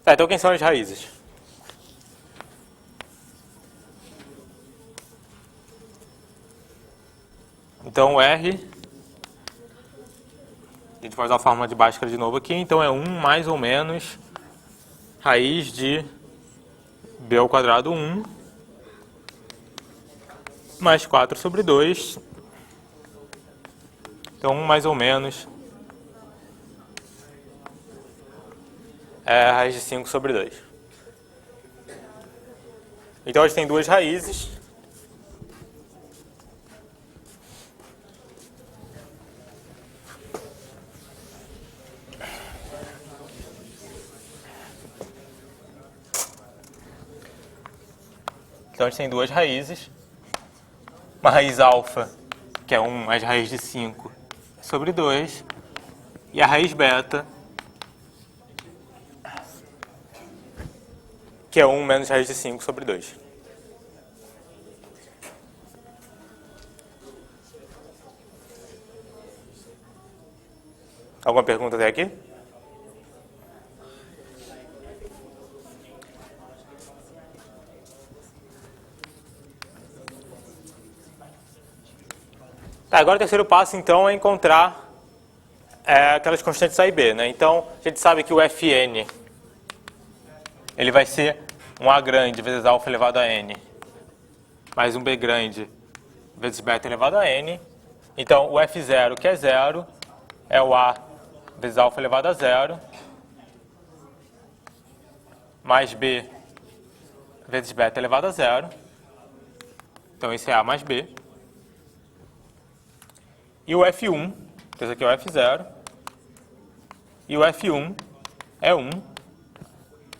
Tá, então quem são as raízes? Então, o R, a gente vai usar a fórmula de Bhaskara de novo aqui, então é 1 mais ou menos raiz de B ao quadrado 1 mais 4 sobre 2. Então, 1 mais ou menos é a raiz de 5 sobre 2. Então, a gente tem duas raízes. Então, a gente tem duas raízes. Uma raiz alfa, que é 1 mais raiz de 5 sobre 2. E a raiz beta, que é 1 menos raiz de 5 sobre 2. Alguma pergunta até aqui? Tá, agora o terceiro passo, então, é encontrar aquelas constantes A e B, né? Então, a gente sabe que o Fn ele vai ser um A grande vezes alfa elevado a n, mais um B grande vezes beta elevado a n. Então, o F0, que é zero, é o A vezes alfa elevado a zero, mais B vezes beta elevado a zero. Então, esse é A mais B. E o F1, esse aqui é o F0, e o F1 é 1,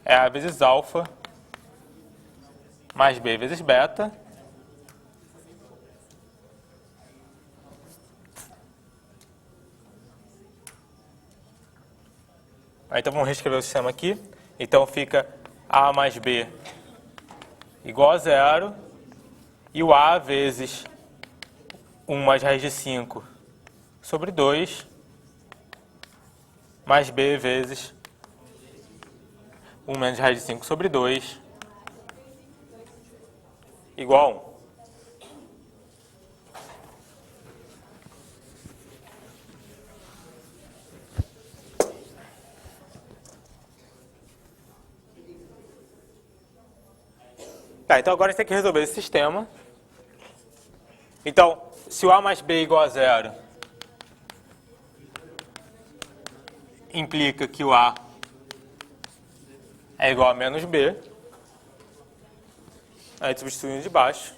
é A vezes alfa, mais B vezes beta, então vamos reescrever o sistema aqui. Então fica A mais B igual a zero, e o A vezes 1 mais raiz de 5 sobre 2, mais B vezes 1 menos raiz de 5 sobre 2, igual a 1. Tá, então agora a gente tem que resolver esse sistema. Então, se o A mais B é igual a zero, implica que o A é igual a menos B. A gente substituindo de baixo.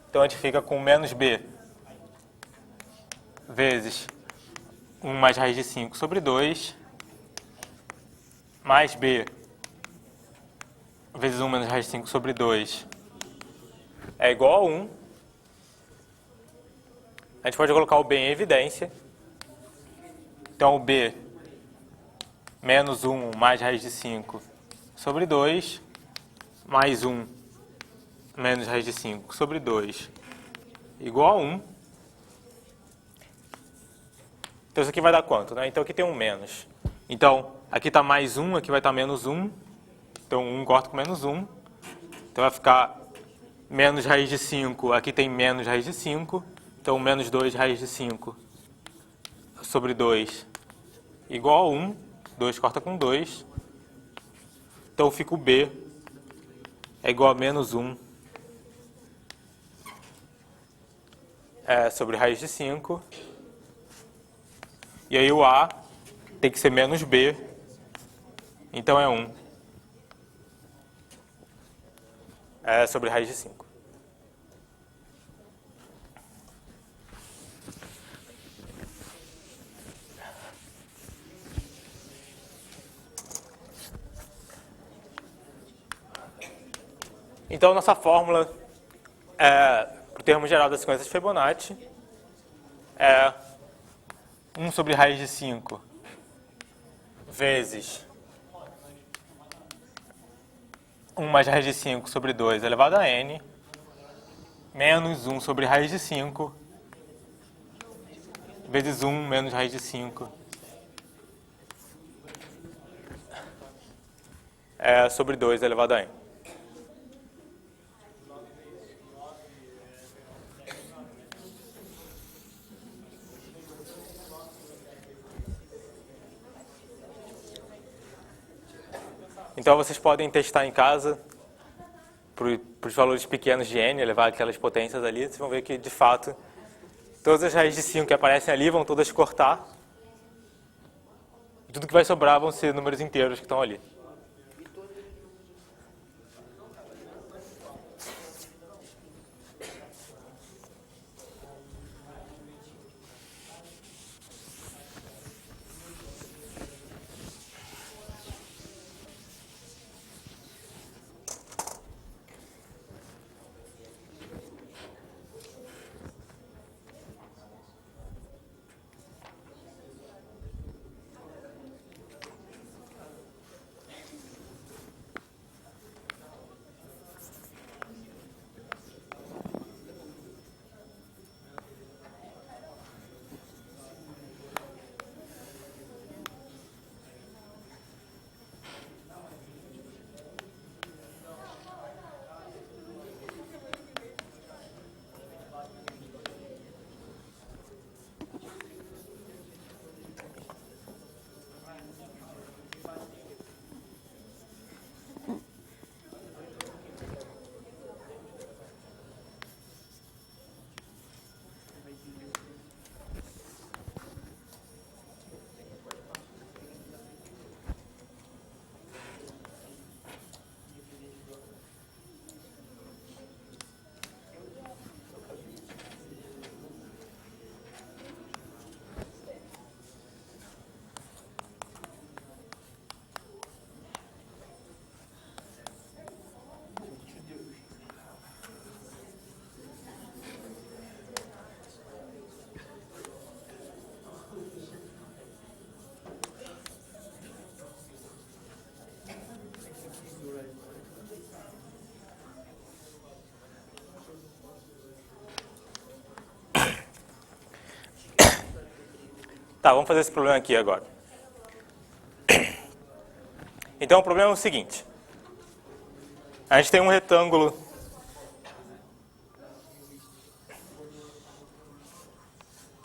Então a gente fica com menos B vezes 1 mais raiz de 5 sobre 2, mais B vezes 1 menos raiz de 5 sobre 2 é igual a 1. A gente pode colocar o B em evidência. Então o B menos 1 mais raiz de 5 sobre 2, mais 1 menos raiz de 5 sobre 2 igual a 1. Então isso aqui vai dar quanto, né? Então aqui tem um menos. Então aqui está mais 1, aqui vai estar menos 1. Então 1 corta com menos 1. Então vai ficar menos raiz de 5, aqui tem menos raiz de 5. Então menos 2 raiz de 5 sobre 2 igual a 1. 2 corta com 2. Então fica o B é igual a menos 1 sobre raiz de 5. E aí o A tem que ser menos B. Então é 1 sobre raiz de 5. Então, nossa fórmula para o termo geral da sequência de Fibonacci é 1 sobre raiz de 5 vezes 1 mais raiz de 5 sobre 2 elevado a n, menos 1 sobre raiz de 5 vezes 1 menos raiz de 5 sobre 2 elevado a n. Então vocês podem testar em casa para os valores pequenos de n, levar aquelas potências ali, vocês vão ver que de fato todas as raízes de 5 que aparecem ali vão todas cortar. E tudo que vai sobrar vão ser números inteiros que estão ali. Tá, vamos fazer esse problema aqui agora. Então, o problema é o seguinte. A gente tem um retângulo.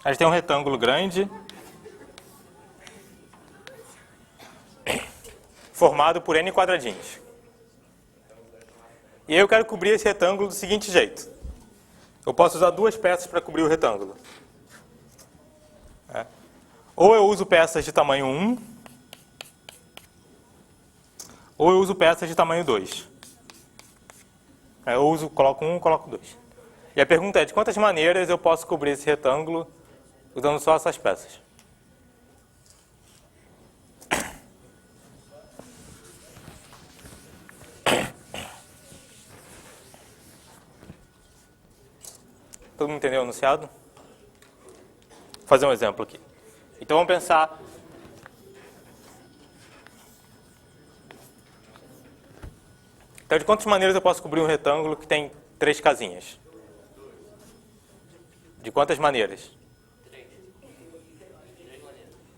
A gente tem um retângulo grande formado por n quadradinhos. E aí eu quero cobrir esse retângulo do seguinte jeito. Eu posso usar duas peças para cobrir o retângulo. Ou eu uso peças de tamanho 1, ou eu uso peças de tamanho 2. Eu coloco 1, coloco 2. E a pergunta é, de quantas maneiras eu posso cobrir esse retângulo usando só essas peças? Todo mundo entendeu o enunciado? Vou fazer um exemplo aqui. Então vamos pensar... Então, de quantas maneiras eu posso cobrir um retângulo que tem 3 casinhas? De quantas maneiras?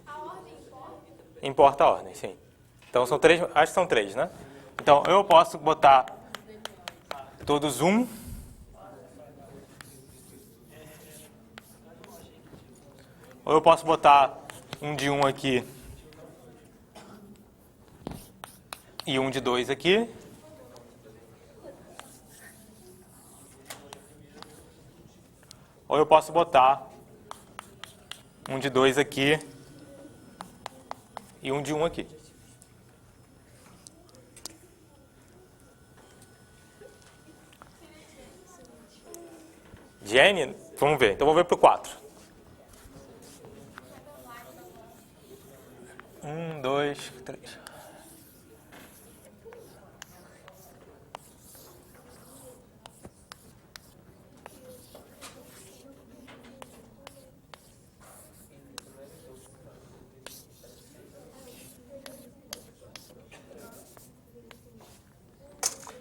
A ordem importa? Importa a ordem, sim. Então são 3, acho que são 3, né? Então eu posso botar todos 1. Ou eu posso botar um de 1 aqui e um de 2 aqui. Ou eu posso botar um de 2 aqui e um de 1 aqui. De n, vamos ver. Então vamos ver para o 4. 1, 2, 3.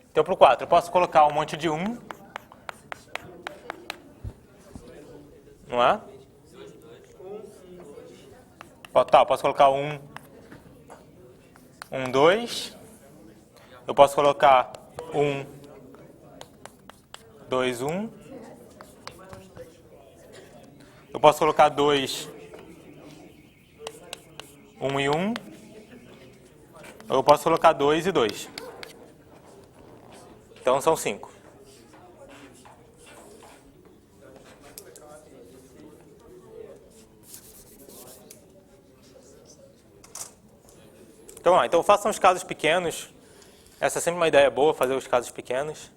Então, para o 4, eu posso colocar um monte de 1. Não é? Tá, eu posso colocar 1, 2. Eu posso colocar 1, 2, 1. Eu posso colocar 2, 1 e 1. Ou eu posso colocar 2 e 2. Então são 5. Então façam os casos pequenos. Essa é sempre uma ideia boa, fazer os casos pequenos.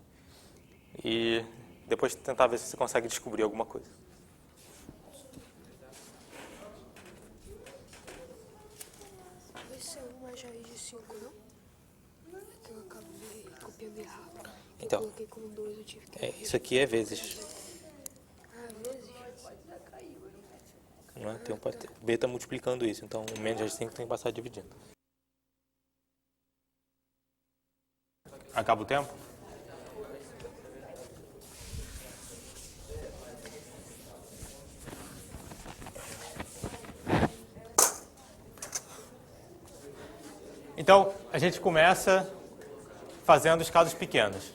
E depois tentar ver se você consegue descobrir alguma coisa. Esse é uma raiz de 5, não? É que eu acabei copiando errado. Então, Eu coloquei como 2, eu tive que... isso aqui é vezes. vezes? Não é? O B está multiplicando isso, então o menos de 5 tem que passar dividindo. Acaba o tempo? Então, a gente começa fazendo os casos pequenos.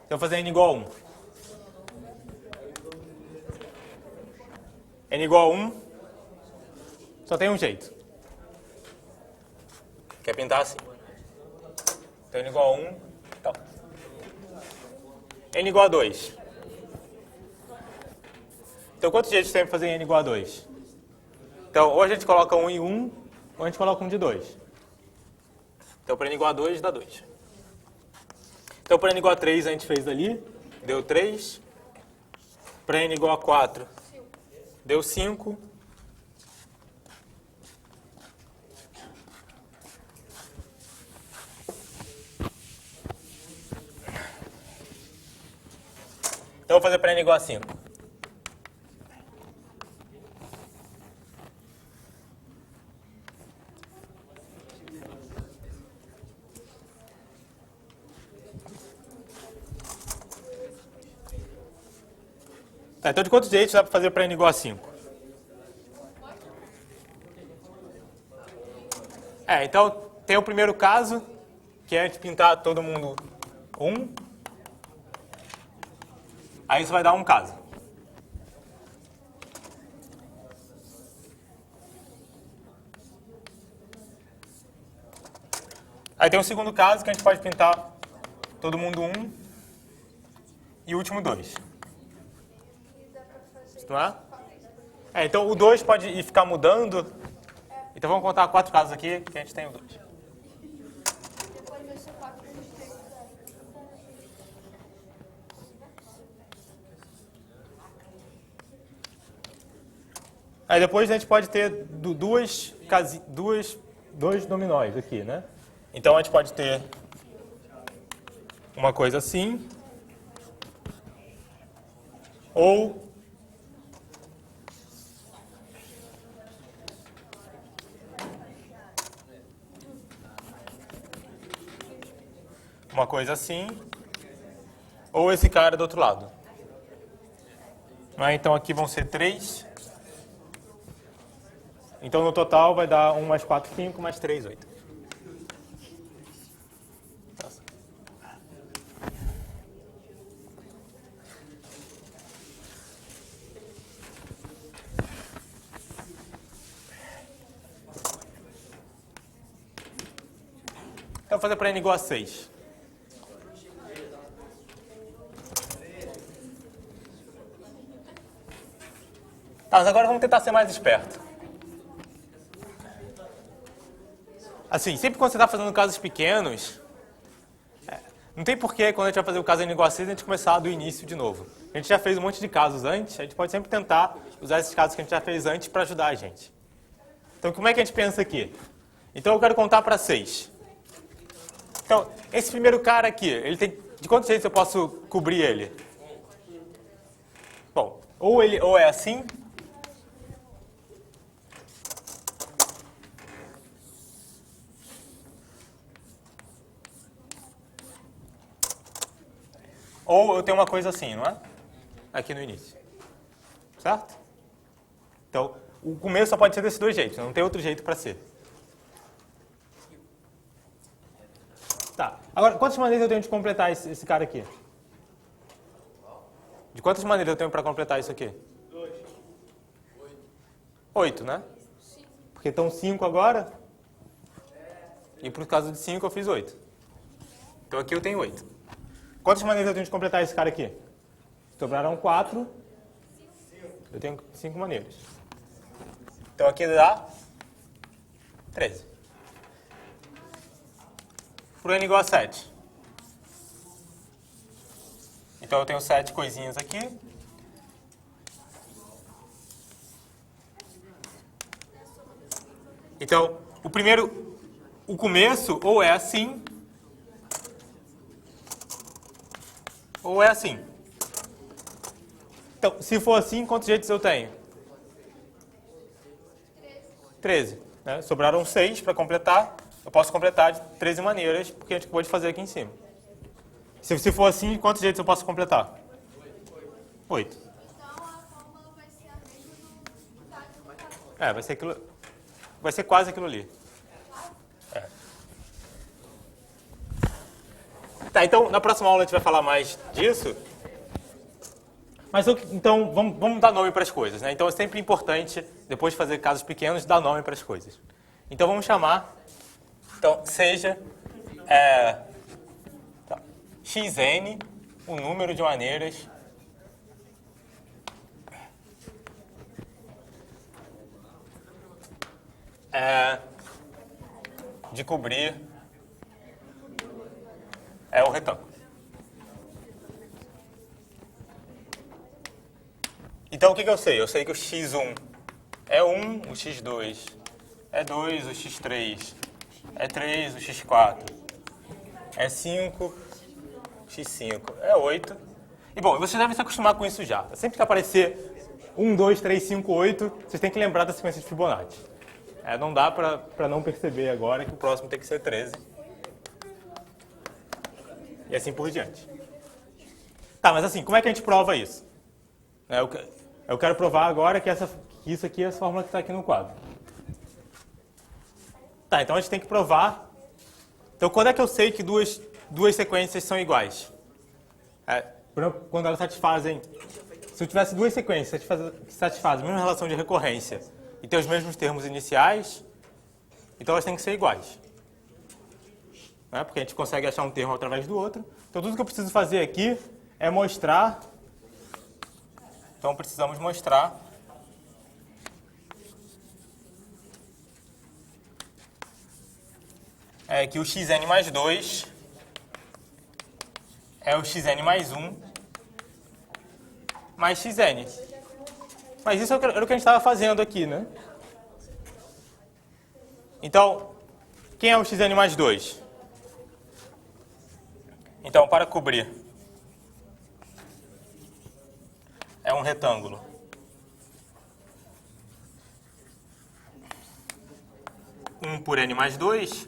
Então, fazer n igual a 1. N igual a 1, só tem um jeito. Quer pintar assim. Então, n igual a 1, então. N igual a 2. Então, quantos jeitos tem para fazer n igual a 2? Então, ou a gente coloca 1 em 1, ou a gente coloca 1 de 2. Então, para n igual a 2, dá 2. Então, para n igual a 3, a gente fez ali, deu 3. Para n igual a 4, deu 5. Então, vou fazer para n igual a 5. Tá, então, de quantos jeitos dá para fazer para n igual a 5? Então tem o primeiro caso, que é a gente pintar todo mundo 1. Aí isso vai dar um caso. Aí tem o segundo caso, que a gente pode pintar todo mundo 1 e o último 2. Não é? Então o 2 pode ir ficar mudando. Então vamos contar 4 casos aqui, que a gente tem o 2. Aí depois a gente pode ter dois dominóis aqui, né? Então a gente pode ter uma coisa assim, ou uma coisa assim, ou esse cara do outro lado. Então aqui vão ser 3. Então no total vai dar 1 mais 4, 5, mais 3, 8. Então vou fazer para n igual a 6. Tá, mas agora vamos tentar ser mais esperto. Assim, sempre quando você está fazendo casos pequenos, não tem porquê, quando a gente vai fazer o caso n igual a 6, a gente começar do início de novo. A gente já fez um monte de casos antes, a gente pode sempre tentar usar esses casos que a gente já fez antes para ajudar a gente. Então, como é que a gente pensa aqui? Então, eu quero contar para 6. Então, esse primeiro cara aqui, ele tem, de quantos jeitos eu posso cobrir ele? Bom, ou é assim, ou eu tenho uma coisa assim, não é? Aqui no início. Certo? Então, o começo só pode ser desses dois jeitos, não tem outro jeito para ser. Tá. Agora, quantas maneiras eu tenho de completar esse cara aqui? De quantas maneiras eu tenho para completar isso aqui? 8, né? Porque estão 5 agora. E por causa de 5 eu fiz 8. Então aqui eu tenho 8. Quantas maneiras eu tenho de completar esse cara aqui? Sobraram 4. Eu tenho 5 maneiras. Então aqui dá 13. Por n igual a 7. Então eu tenho 7 coisinhas aqui. Então, o começo ou é assim, ou é assim. Então, se for assim, quantos jeitos eu tenho? 13. Né? Sobraram 6 para completar. Eu posso completar de 13 maneiras, porque a gente acabou de fazer aqui em cima. Se for assim, quantos jeitos eu posso completar? 8. Então a fórmula vai ser a mesma do Vai ser aquilo. Vai ser quase aquilo ali. Tá, então na próxima aula a gente vai falar mais disso. Mas então vamos dar nome para as coisas, né? Então é sempre importante, depois de fazer casos pequenos, dar nome para as coisas. Então vamos chamar. Então, seja xn, um número de maneiras de cobrir o retângulo. Então, o que eu sei? Eu sei que o x1 é 1, o x2 é 2, o x3 é 3, o x4 é 5, x5 é 8. E, bom, vocês devem se acostumar com isso já. Sempre que aparecer 1, 2, 3, 5, 8, vocês têm que lembrar da sequência de Fibonacci. Não dá para não perceber agora que o próximo tem que ser 13. E assim por diante. Tá, mas assim, como é que a gente prova isso? Eu quero provar agora que isso aqui é a fórmula que está aqui no quadro. Tá, então a gente tem que provar. Então, quando é que eu sei que duas sequências são iguais? Por exemplo, quando elas satisfazem... Se eu tivesse duas sequências que satisfazem a mesma relação de recorrência e têm os mesmos termos iniciais, então elas têm que ser iguais. Né? Porque a gente consegue achar um termo através do outro. Então, tudo que eu preciso fazer aqui é mostrar... Então, precisamos mostrar... que o xn mais 2 é o xn mais 1 mais xn. Mas isso era o que a gente estava fazendo aqui, né? Então, quem é o xn mais 2? Então, para cobrir, é um retângulo. Por n mais 2.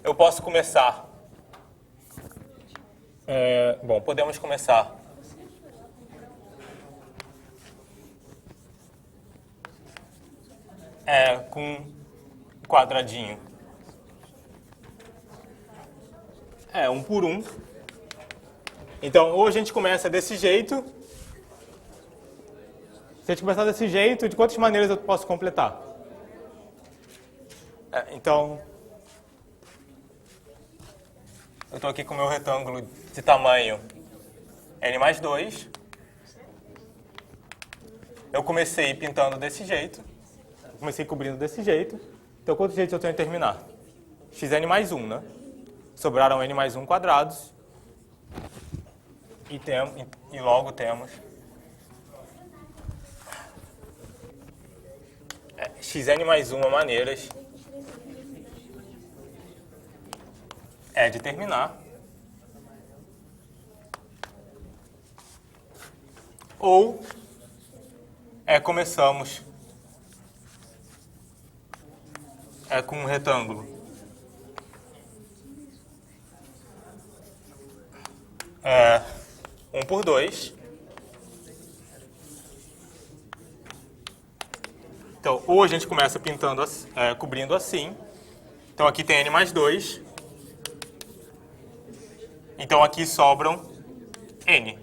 Eu posso começar. Bom, podemos começar. Com um quadradinho. 1 por 1. Então, ou a gente começa desse jeito. Se a gente começar desse jeito, de quantas maneiras eu posso completar? Então, eu estou aqui com o meu retângulo de tamanho n mais 2. Eu comecei pintando desse jeito. Comecei cobrindo desse jeito. Então, quantos jeitos eu tenho de terminar? Xn mais 1, né? Sobraram n mais 1 quadrados. E logo temos xn mais 1 maneiras de terminar. Ou começamos com um retângulo 1 por 2. Então, ou a gente começa pintando, cobrindo assim. Então, aqui tem n mais 2. Então, aqui sobram n.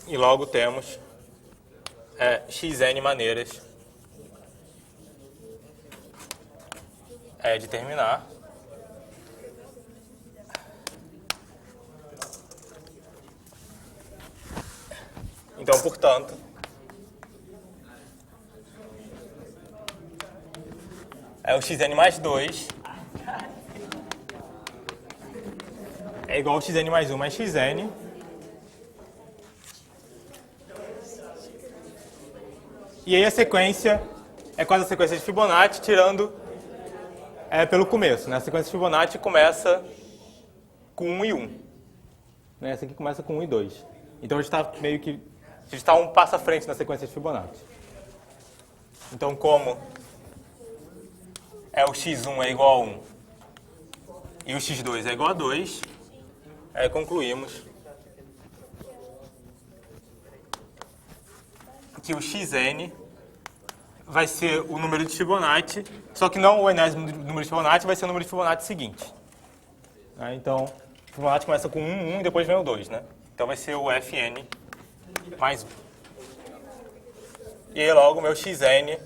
E logo temos xn maneiras de terminar. Então, portanto, o xn mais 2 é igual ao xn mais 1 mais xn. E aí a sequência é quase a sequência de Fibonacci, tirando pelo começo. Né? A sequência de Fibonacci começa com 1 e 1. Né? Essa aqui começa com 1 e 2. Então a gente está meio que... A gente está um passo à frente na sequência de Fibonacci. Então, como o x1 é igual a 1 e o x2 é igual a 2, concluímos que o xn vai ser o número de Fibonacci, só que não o enésimo número de Fibonacci, vai ser o número de Fibonacci seguinte. Então, o Fibonacci começa com 1, 1 e depois vem o 2, né? Então vai ser o fn mais 1. E aí logo o meu xn,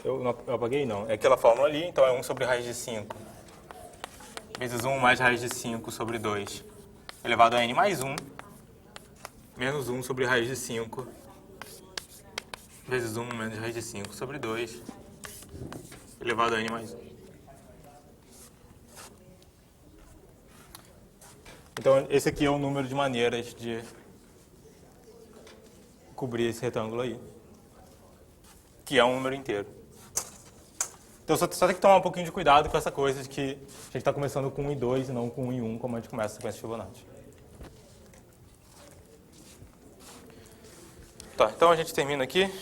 eu apaguei não, é aquela fórmula ali, então é 1 sobre raiz de 5 vezes 1 mais raiz de 5 sobre 2 elevado a n mais 1, menos 1 sobre raiz de 5 vezes 1 menos raiz de 5 sobre 2 elevado a n mais 1. Então, esse aqui é o número de maneiras de cobrir esse retângulo aí, que é um número inteiro. Então, só tem que tomar um pouquinho de cuidado com essa coisa de que a gente está começando com 1 e 2 e não com 1 e 1, como a gente começa a sequência de Fibonacci. Tá, então a gente termina aqui.